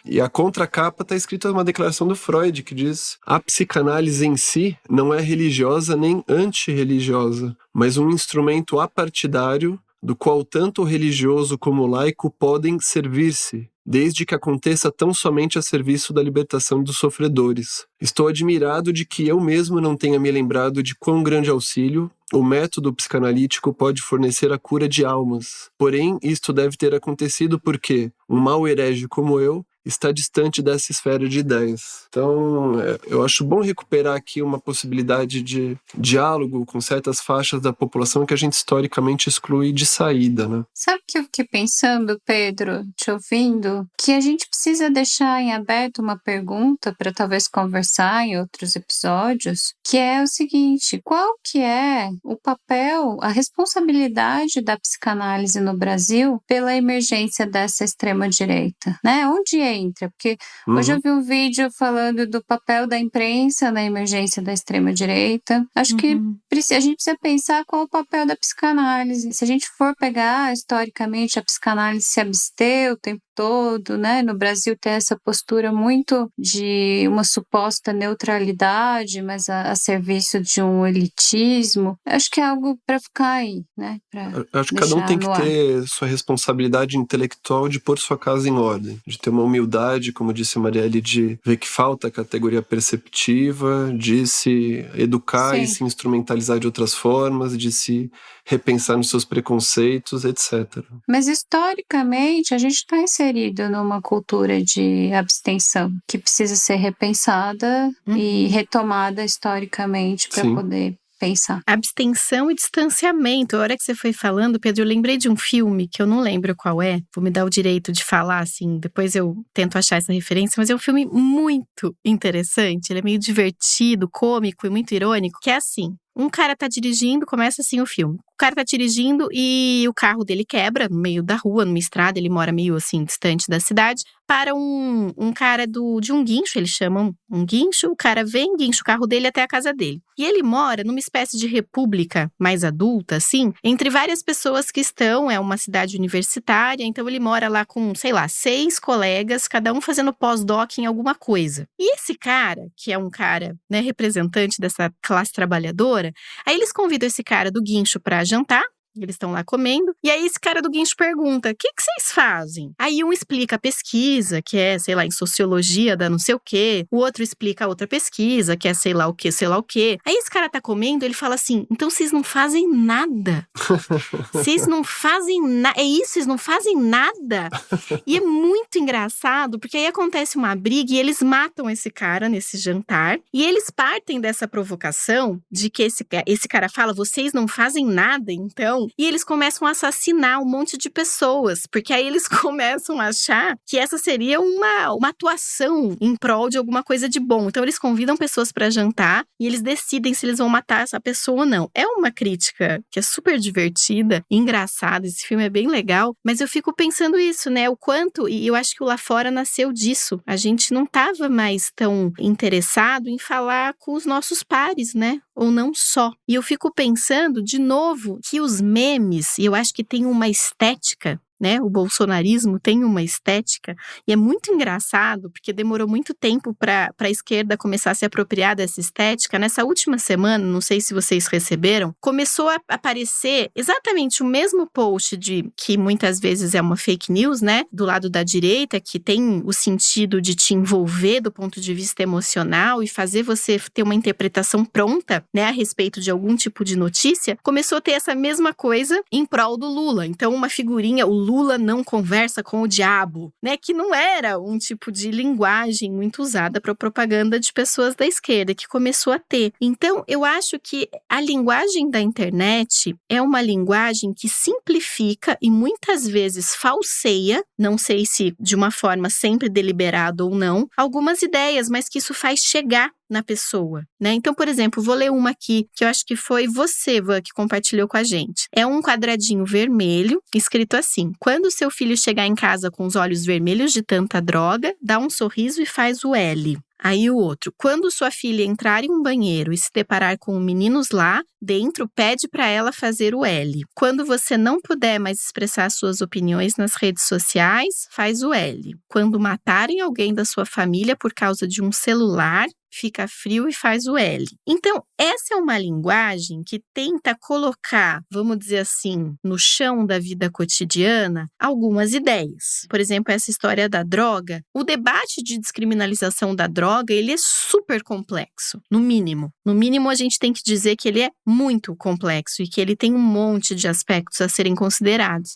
E a contracapa está escrita uma declaração do Freud que diz: a psicanálise em si não é religiosa nem antirreligiosa, mas um instrumento apartidário do qual tanto o religioso como o laico podem servir-se, desde que aconteça tão somente a serviço da libertação dos sofredores. Estou admirado de que eu mesmo não tenha me lembrado de quão grande auxílio o método psicanalítico pode fornecer a cura de almas. Porém, isto deve ter acontecido porque um mau herege como eu está distante dessa esfera de ideias. Então, eu acho bom recuperar aqui uma possibilidade de diálogo com certas faixas da população que a gente historicamente exclui de saída, né? Sabe o que eu fiquei pensando, Pedro, te ouvindo? Que a gente precisa deixar em aberto uma pergunta para talvez conversar em outros episódios, que é o seguinte: qual que é o papel, a responsabilidade da psicanálise no Brasil pela emergência dessa extrema-direita, né? Onde entra? Porque hoje eu vi um vídeo falando do papel da imprensa na emergência da extrema-direita. Acho que a gente precisa pensar qual é o papel da psicanálise. Se a gente for pegar historicamente, a psicanálise se absteve o tempo todo, né? No Brasil tem essa postura muito de uma suposta neutralidade, mas a serviço de um elitismo. Acho que é algo para ficar aí, né? Acho que cada um tem que ter sua responsabilidade intelectual de pôr sua casa em ordem, de ter uma humildade, como disse a Marielle, de ver que falta a categoria perceptiva, de se educar e se instrumentalizar de outras formas, de se repensar nos seus preconceitos, etc. Mas historicamente a gente está inserido numa cultura de abstenção que precisa ser repensada e retomada historicamente para poder pensar. Abstenção e distanciamento. A hora que você foi falando, Pedro, eu lembrei de um filme que eu não lembro qual é. Vou me dar o direito de falar, assim, depois eu tento achar essa referência, mas é um filme muito interessante. Ele é meio divertido, cômico e muito irônico, que é assim: um cara tá dirigindo, começa assim o filme. O cara tá dirigindo e o carro dele quebra no meio da rua, numa estrada, ele mora meio assim, distante da cidade. Para um cara de um guincho, eles chamam um guincho, o cara vem, guincha o carro dele até a casa dele. E ele mora numa espécie de república mais adulta, assim, entre várias pessoas que estão, é uma cidade universitária, então ele mora lá com, sei lá, 6 colegas, cada um fazendo pós-doc em alguma coisa. E esse cara, que é um cara, né, representante dessa classe trabalhadora, aí eles convidam esse cara do guincho para jantar. Eles estão lá comendo. E aí esse cara do guincho pergunta: o que vocês fazem? Aí um explica a pesquisa, que é, sei lá, em sociologia da não sei o quê. O outro explica a outra pesquisa, que é sei lá o quê, sei lá o quê. Aí esse cara tá comendo, ele fala assim: então vocês não fazem nada. Vocês não fazem nada. É isso, vocês não fazem nada. E é muito engraçado, porque aí acontece uma briga e eles matam esse cara nesse jantar. E eles partem dessa provocação de que esse cara fala: vocês não fazem nada, então. E eles começam a assassinar um monte de pessoas, porque aí eles começam a achar que essa seria uma atuação em prol de alguma coisa de bom. Então eles convidam pessoas para jantar e eles decidem se eles vão matar essa pessoa ou não. É uma crítica que é super divertida, engraçada, esse filme é bem legal, mas eu fico pensando isso, né? O quanto, e eu acho que o Lá Fora nasceu disso. A gente não estava mais tão interessado em falar com os nossos pares, né? Ou não só. E eu fico pensando, de novo, que os memes, e eu acho que tem uma estética, né? O bolsonarismo tem uma estética, e é muito engraçado, porque demorou muito tempo para a esquerda começar a se apropriar dessa estética. Nessa última semana, não sei se vocês receberam, começou a aparecer exatamente o mesmo post que muitas vezes é uma fake news, né? Do lado da direita, que tem o sentido de te envolver do ponto de vista emocional e fazer você ter uma interpretação pronta, né? A respeito de algum tipo de notícia. Começou a ter essa mesma coisa em prol do Lula. Então, uma figurinha, o Lula não conversa com o diabo, né? Que não era um tipo de linguagem muito usada para propaganda de pessoas da esquerda, que começou a ter. Então, eu acho que a linguagem da internet é uma linguagem que simplifica e muitas vezes falseia, não sei se de uma forma sempre deliberada ou não, algumas ideias, mas que isso faz chegar na pessoa, né? Então, por exemplo, vou ler uma aqui, que eu acho que foi você, Van, que compartilhou com a gente. É um quadradinho vermelho, escrito assim: quando seu filho chegar em casa com os olhos vermelhos de tanta droga, dá um sorriso e faz o L. Aí o outro: quando sua filha entrar em um banheiro e se deparar com meninos lá dentro, pede para ela fazer o L. Quando você não puder mais expressar suas opiniões nas redes sociais, faz o L. Quando matarem alguém da sua família por causa de um celular, fica frio e faz o L. Então, essa é uma linguagem que tenta colocar, vamos dizer assim, no chão da vida cotidiana, algumas ideias. Por exemplo, essa história da droga. O debate de descriminalização da droga, ele é super complexo, no mínimo. No mínimo, a gente tem que dizer que ele é muito complexo e que ele tem um monte de aspectos a serem considerados.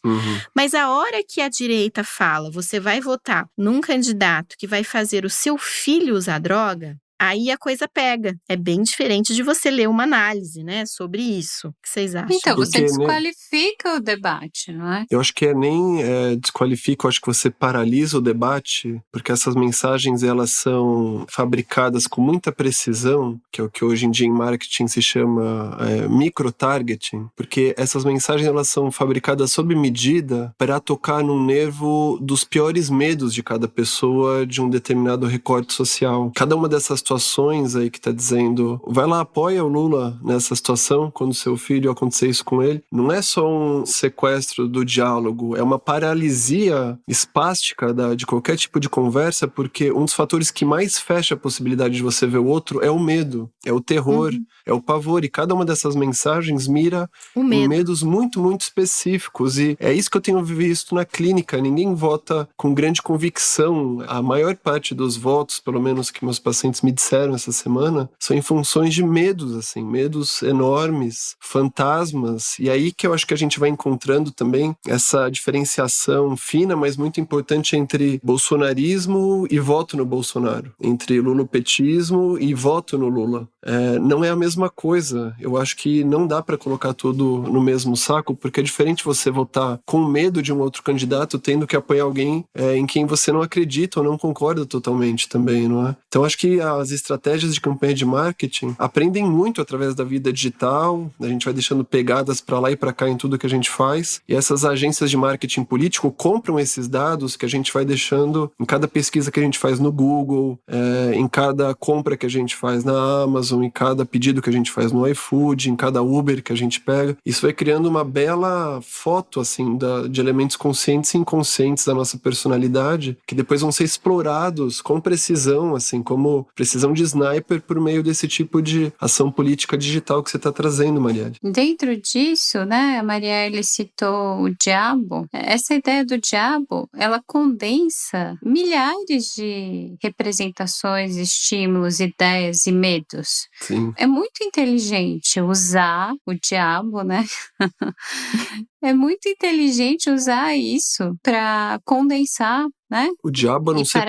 Mas a hora que a direita fala, você vai votar num candidato que vai fazer o seu filho usar droga, aí a coisa pega. É bem diferente de você ler uma análise, né, sobre isso. O que vocês acham? Então, você Porque, desqualifica o debate, não é? Eu acho que nem desqualifica, eu acho que você paralisa o debate, porque essas mensagens elas são fabricadas com muita precisão, que é o que hoje em dia em marketing se chama micro-targeting, porque essas mensagens elas são fabricadas sob medida para tocar num nervo dos piores medos de cada pessoa de um determinado recorte social. Cada uma dessas situações aí que tá dizendo, vai lá, apoia o Lula nessa situação, quando seu filho acontecer isso com ele, não é só um sequestro do diálogo, é uma paralisia espástica de qualquer tipo de conversa, porque um dos fatores que mais fecha a possibilidade de você ver o outro é o medo, é o terror, é o pavor, e cada uma dessas mensagens mira em medos muito, muito específicos, e é isso que eu tenho visto na clínica. Ninguém vota com grande convicção. A maior parte dos votos, pelo menos que meus pacientes me disseram essa semana, são em funções de medos, assim, medos enormes, fantasmas, e aí que eu acho que a gente vai encontrando também essa diferenciação fina, mas muito importante entre bolsonarismo e voto no Bolsonaro, entre lulopetismo e voto no Lula. Não é a mesma coisa. Eu acho que não dá para colocar tudo no mesmo saco, porque é diferente você votar com medo de um outro candidato tendo que apoiar alguém em quem você não acredita ou não concorda totalmente também, não é? Então acho que as estratégias de campanha de marketing aprendem muito através da vida digital, a gente vai deixando pegadas para lá e para cá em tudo que a gente faz, e essas agências de marketing político compram esses dados que a gente vai deixando em cada pesquisa que a gente faz no Google, em cada compra que a gente faz na Amazon, em cada pedido que a gente faz no iFood, em cada Uber que a gente pega. Isso vai criando uma bela foto assim, de elementos conscientes e inconscientes da nossa personalidade, que depois vão ser explorados com precisão, assim, como precisão de sniper por meio desse tipo de ação política digital que você está trazendo, Marielle. Dentro disso, né, a Marielle citou o diabo. Essa ideia do diabo, ela condensa milhares de representações, estímulos, ideias e medos. Sim. É muito inteligente usar o diabo, né? É muito inteligente usar isso para condensar, né? O diabo não ser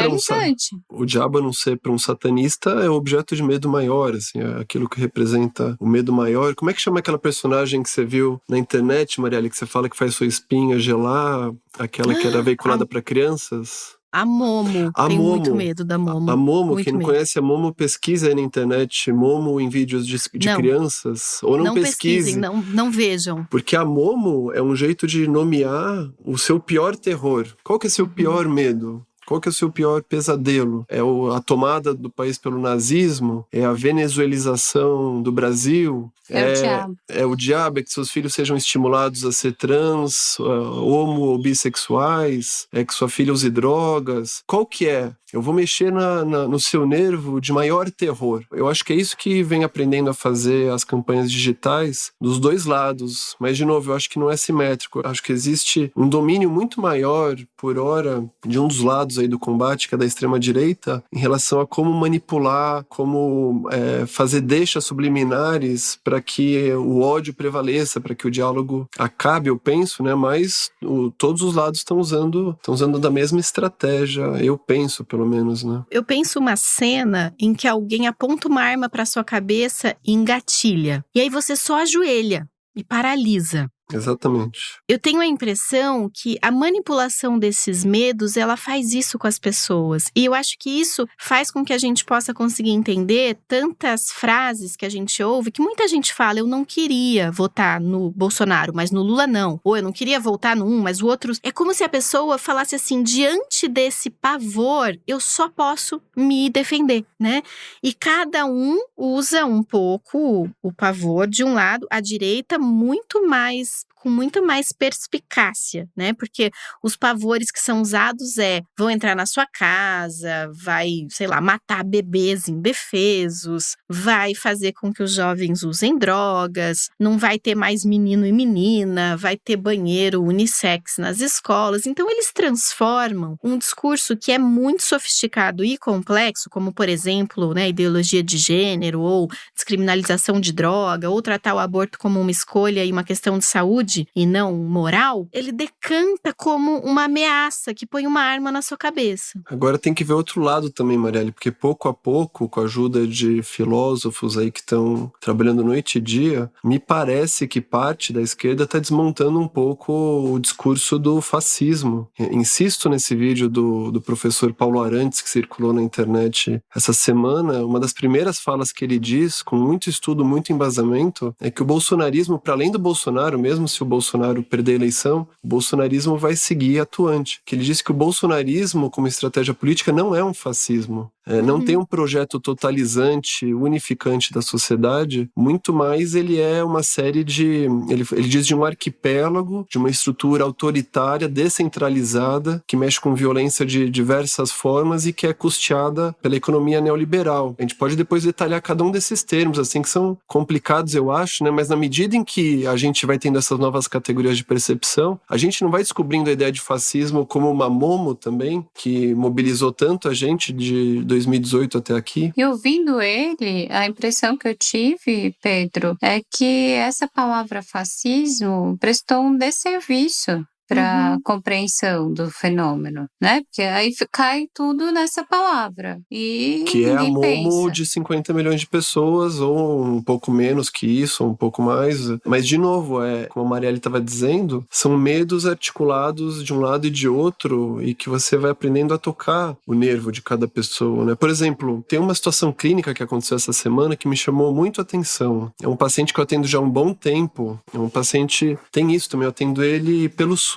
para um satanista é objeto de medo maior, assim, é aquilo que representa o medo maior. Como é que chama aquela personagem que você viu na internet, Marielle, que você fala que faz sua espinha gelar, aquela que era veiculada para crianças? A Momo. Tenho muito medo da Momo. A Momo, muito quem não medo. conhece a Momo, pesquisa aí na internet Momo em vídeos de crianças. Ou não pesquise. Não vejam. Porque a Momo é um jeito de nomear o seu pior terror. Qual que é o seu pior medo? Qual que é o seu pior pesadelo? É a tomada do país pelo nazismo? É a venezuelização do Brasil? É o diabo. É o diabo, é que seus filhos sejam estimulados a ser trans, homo ou bissexuais? É que sua filha use drogas? Qual que é? Eu vou mexer no seu nervo de maior terror. Eu acho que é isso que vem aprendendo a fazer as campanhas digitais dos dois lados. Mas, de novo, eu acho que não é simétrico. Eu acho que existe um domínio muito maior, por hora, de um dos lados aí do combate, que é da extrema-direita, em relação a como manipular, como fazer deixas subliminares para que o ódio prevaleça, para que o diálogo acabe, eu penso, né? Mas todos os lados estão usando da mesma estratégia, eu penso, pelo menos, né? Eu penso uma cena em que alguém aponta uma arma para sua cabeça e engatilha. E aí você só ajoelha e paralisa. Exatamente. Eu tenho a impressão que a manipulação desses medos, ela faz isso com as pessoas. E eu acho que isso faz com que a gente possa conseguir entender tantas frases que a gente ouve, que muita gente fala, eu não queria votar no Bolsonaro, mas no Lula não. Ou eu não queria votar no um, mas o outro... É como se a pessoa falasse assim, diante desse pavor, eu só posso me defender, né? E cada um usa um pouco o pavor de um lado, a direita muito mais com muito mais perspicácia, né? Porque os pavores que são usados vão entrar na sua casa, vai, sei lá, matar bebês indefesos, vai fazer com que os jovens usem drogas, não vai ter mais menino e menina, vai ter banheiro unissex nas escolas. Então eles transformam um discurso que é muito sofisticado e complexo, como por exemplo, né, ideologia de gênero ou descriminalização de droga, ou tratar o aborto como uma escolha e uma questão de saúde e não moral, ele decanta como uma ameaça que põe uma arma na sua cabeça. Agora tem que ver outro lado também, Marielle, porque pouco a pouco, com a ajuda de filósofos aí que estão trabalhando noite e dia, me parece que parte da esquerda está desmontando um pouco o discurso do fascismo. Insisto nesse vídeo do professor Paulo Arantes, que circulou na internet essa semana. Uma das primeiras falas que ele diz, com muito estudo, muito embasamento, é que o bolsonarismo, para além do Bolsonaro, mesmo se o Bolsonaro perder a eleição, o bolsonarismo vai seguir atuante. Que ele diz que o bolsonarismo, como estratégia política, não é um fascismo. Não tem um projeto totalizante, unificante da sociedade, muito mais ele é uma série de... Ele diz de um arquipélago, de uma estrutura autoritária, descentralizada, que mexe com violência de diversas formas e que é custeada pela economia neoliberal. A gente pode depois detalhar cada um desses termos, assim, que são complicados, eu acho, né? Mas na medida em que a gente vai tendo essas novas categorias de percepção, a gente não vai descobrindo a ideia de fascismo como uma Momo também, que mobilizou tanto a gente de 2018 até aqui. E ouvindo ele, a impressão que eu tive, Pedro, é que essa palavra fascismo prestou um desserviço para a compreensão do fenômeno, né? Porque aí cai tudo nessa palavra e que é a Momo pensa. de 50 milhões de pessoas, ou um pouco menos que isso, ou um pouco mais. Mas, de novo, como a Marielle estava dizendo, são medos articulados de um lado e de outro e que você vai aprendendo a tocar o nervo de cada pessoa, né? Por exemplo, tem uma situação clínica que aconteceu essa semana que me chamou muito a atenção. É um paciente que eu atendo já há um bom tempo. É um paciente... Tem isso também, eu atendo ele pelo SUS.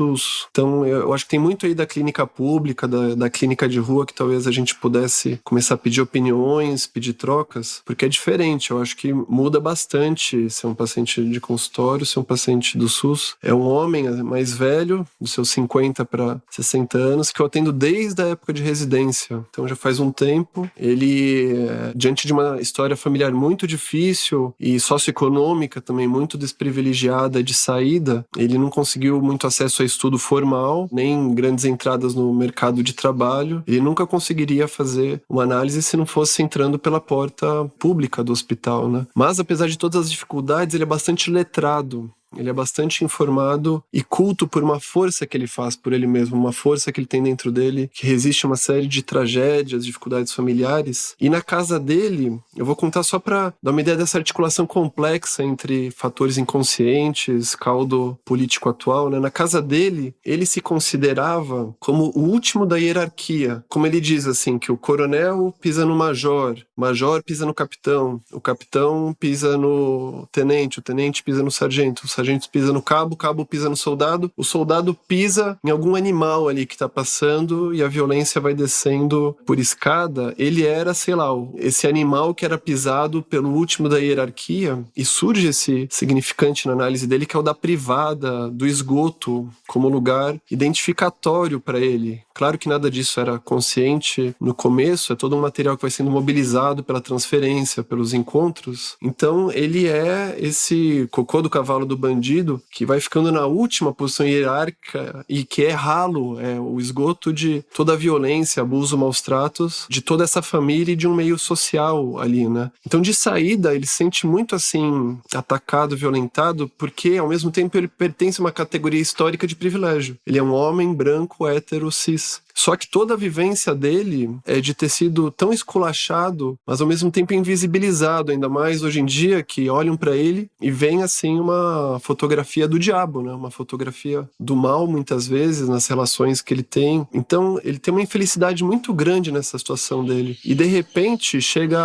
Então, eu acho que tem muito aí da clínica pública, da clínica de rua, que talvez a gente pudesse começar a pedir opiniões, pedir trocas, porque é diferente. Eu acho que muda bastante ser um paciente de consultório, ser um paciente do SUS. É um homem mais velho, dos seus 50 para 60 anos, que eu atendo desde a época de residência. Então, já faz um tempo. Ele, diante de uma história familiar muito difícil e socioeconômica também muito desprivilegiada de saída, ele não conseguiu muito acesso a estudo formal, nem grandes entradas no mercado de trabalho. Ele nunca conseguiria fazer uma análise se não fosse entrando pela porta pública do hospital, né? Mas, apesar de todas as dificuldades, ele é bastante letrado. Ele é bastante informado e culto por uma força que ele faz por ele mesmo, uma força que ele tem dentro dele, que resiste a uma série de tragédias, dificuldades familiares. E na casa dele, eu vou contar só para dar uma ideia dessa articulação complexa entre fatores inconscientes, caldo político atual, né? Na casa dele, ele se considerava como o último da hierarquia. Como ele diz, assim, que o coronel pisa no major, o major pisa no capitão, o capitão pisa no tenente, o tenente pisa no sargento, o sargento pisa no cabo, o cabo pisa no soldado, o soldado pisa em algum animal ali que tá passando e a violência vai descendo por escada. Ele era, sei lá, esse animal que era pisado pelo último da hierarquia, e surge esse significante na análise dele, que é o da privada, do esgoto, como lugar identificatório para ele. Claro que nada disso era consciente no começo, é todo um material que vai sendo mobilizado pela transferência, pelos encontros. Então ele é esse cocô do cavalo do bandido que vai ficando na última posição hierárquica e que é ralo, é o esgoto de toda a violência, abuso, maus tratos, de toda essa família e de um meio social ali, né? Então, de saída, ele se sente muito assim, atacado, violentado, porque ao mesmo tempo ele pertence a uma categoria histórica de privilégio. Ele é um homem branco, hétero, cis. Só que toda a vivência dele é de ter sido tão esculachado, mas ao mesmo tempo invisibilizado, ainda mais hoje em dia, que olham para ele e veem assim uma fotografia do diabo, né? Uma fotografia do mal, muitas vezes, nas relações que ele tem. Então, ele tem uma infelicidade muito grande nessa situação dele. E, de repente, chega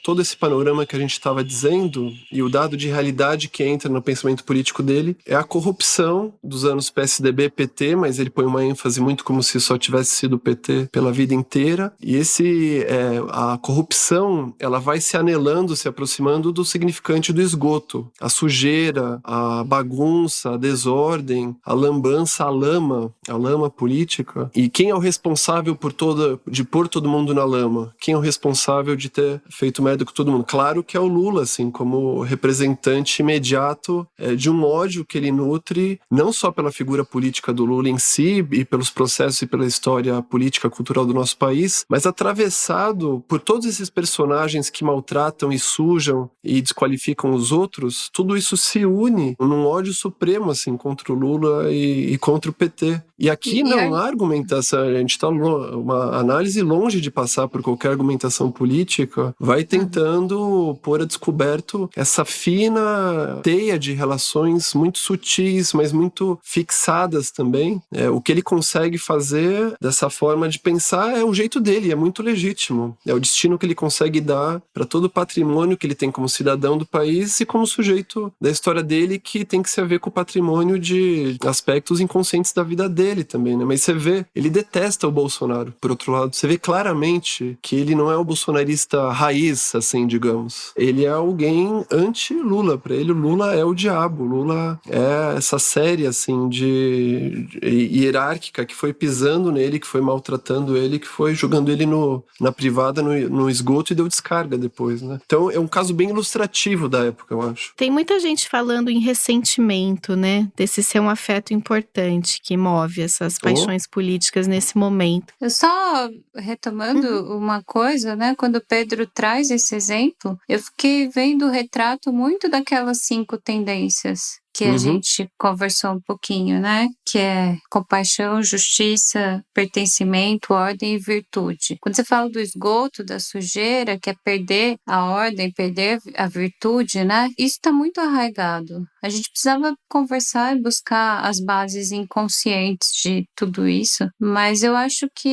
todo esse panorama que a gente estava dizendo, e o dado de realidade que entra no pensamento político dele é a corrupção dos anos PSDB, PT, mas ele põe uma ênfase muito como se só tivesse sido PT pela vida inteira. E a corrupção, ela vai se anelando, se aproximando do significante do esgoto. A sujeira, a bagunça, a desordem, a lambança, a lama política. E quem é o responsável de pôr todo mundo na lama? Quem é o responsável de ter feito merda com todo mundo? Claro que é o Lula, assim, como representante imediato de um ódio que ele nutre, não só pela figura política do Lula em si, e pelos processos e pela história política cultural do nosso país, mas atravessado por todos esses personagens que maltratam e sujam e desqualificam os outros. Tudo isso se une num ódio supremo, assim, contra o Lula e contra o PT. E aqui não há argumentação, a gente está uma análise longe de passar por qualquer argumentação política, vai tentando pôr a descoberto essa fina teia de relações muito sutis, mas muito fixadas também. O que ele consegue fazer dessa forma de pensar é o jeito dele, é muito legítimo. É o destino que ele consegue dar para todo o patrimônio que ele tem como cidadão do país e como sujeito da história dele, que tem que se ver com o patrimônio de aspectos inconscientes da vida dele também, né? Mas você vê, ele detesta o Bolsonaro. Por outro lado, você vê claramente que ele não é o bolsonarista raiz, assim, digamos. Ele é alguém anti-Lula. Para ele, o Lula é o diabo. O Lula é essa série, assim, de hierárquica que foi pisando nele, que foi maltratando ele, que foi jogando ele na privada, no esgoto, e deu descarga depois, né? Então, é um caso bem ilustrativo da época, eu acho. Tem muita gente falando em ressentimento, né? Desse ser um afeto importante que move essas paixões políticas nesse momento. Eu só retomando uma coisa, né? Quando o Pedro traz esse exemplo, eu fiquei vendo o retrato muito daquelas 5 tendências que a gente conversou um pouquinho, né? Que é compaixão, justiça, pertencimento, ordem e virtude. Quando você fala do esgoto, da sujeira, que é perder a ordem, perder a virtude, né? Isso está muito arraigado. A gente precisava conversar e buscar as bases inconscientes de tudo isso, mas eu acho que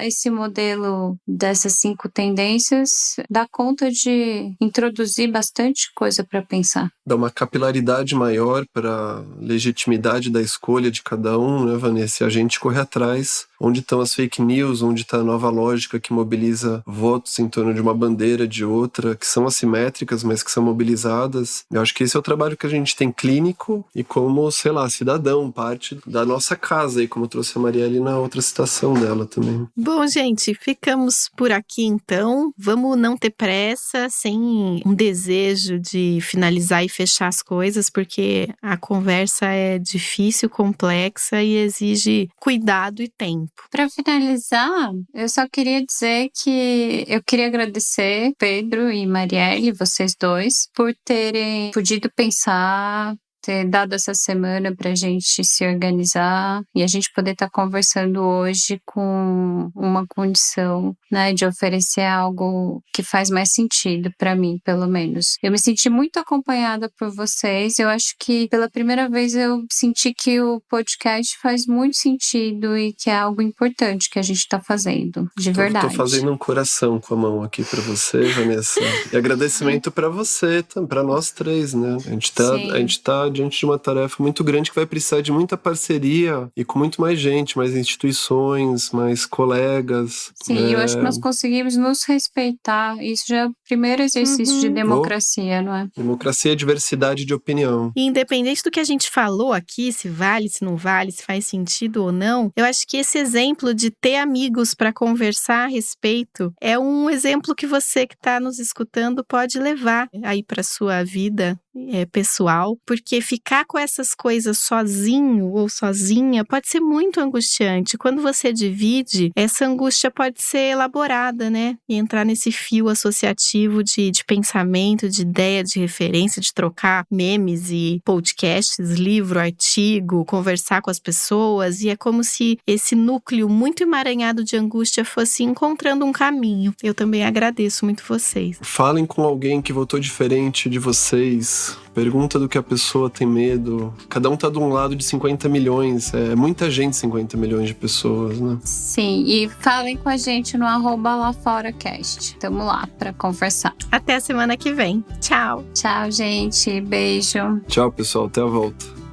esse modelo dessas 5 tendências dá conta de introduzir bastante coisa para pensar. Dá uma capilaridade maior para a legitimidade da escolha de cada um, né, Vanessa? E a gente corre atrás. Onde estão as fake news? Onde está a nova lógica que mobiliza votos em torno de uma bandeira, de outra, que são assimétricas, mas que são mobilizadas? Eu acho que esse é o trabalho que a gente tem clínico e como, sei lá, cidadão, parte da nossa casa, e como trouxe a Marielle na outra citação dela também. Bom, gente, ficamos por aqui então. Vamos não ter pressa, sem um desejo de finalizar e fechar as coisas, porque a conversa é difícil, complexa e exige cuidado e tempo. Para finalizar, eu só queria dizer que eu queria agradecer Pedro e Marielle, vocês dois, por terem podido pensar, ter dado essa semana para a gente se organizar e a gente poder estar conversando hoje com uma condição, né, de oferecer algo que faz mais sentido para mim, pelo menos. Eu me senti muito acompanhada por vocês. Eu acho que pela primeira vez eu senti que o podcast faz muito sentido e que é algo importante que a gente está fazendo, de verdade. Estou fazendo um coração com a mão aqui para você, Vanessa. E agradecimento para você, para nós três, né? A gente tá diante de uma tarefa muito grande que vai precisar de muita parceria e com muito mais gente, mais instituições, mais colegas. Sim, eu acho que nós conseguimos nos respeitar. Isso já é o primeiro exercício de democracia, não é? Democracia é diversidade de opinião. E independente do que a gente falou aqui, se vale, se não vale, se faz sentido ou não, eu acho que esse exemplo de ter amigos para conversar a respeito é um exemplo que você que está nos escutando pode levar aí para sua vida pessoal, porque ficar com essas coisas sozinho ou sozinha pode ser muito angustiante. Quando você divide, essa angústia pode ser elaborada, né? E entrar nesse fio associativo de pensamento, de ideia, de referência, de trocar memes e podcasts, livro, artigo, conversar com as pessoas, e é como se esse núcleo muito emaranhado de angústia fosse encontrando um caminho. Eu também agradeço muito vocês. Falem com alguém que votou diferente de vocês. Pergunta do que a pessoa tem medo. Cada um tá de um lado de 50 milhões. É muita gente, 50 milhões de pessoas, né? Sim, e falem com a gente no @LaForaCast. Tamo lá pra conversar. Até a semana que vem. Tchau. Tchau, gente. Beijo. Tchau, pessoal. Até a volta.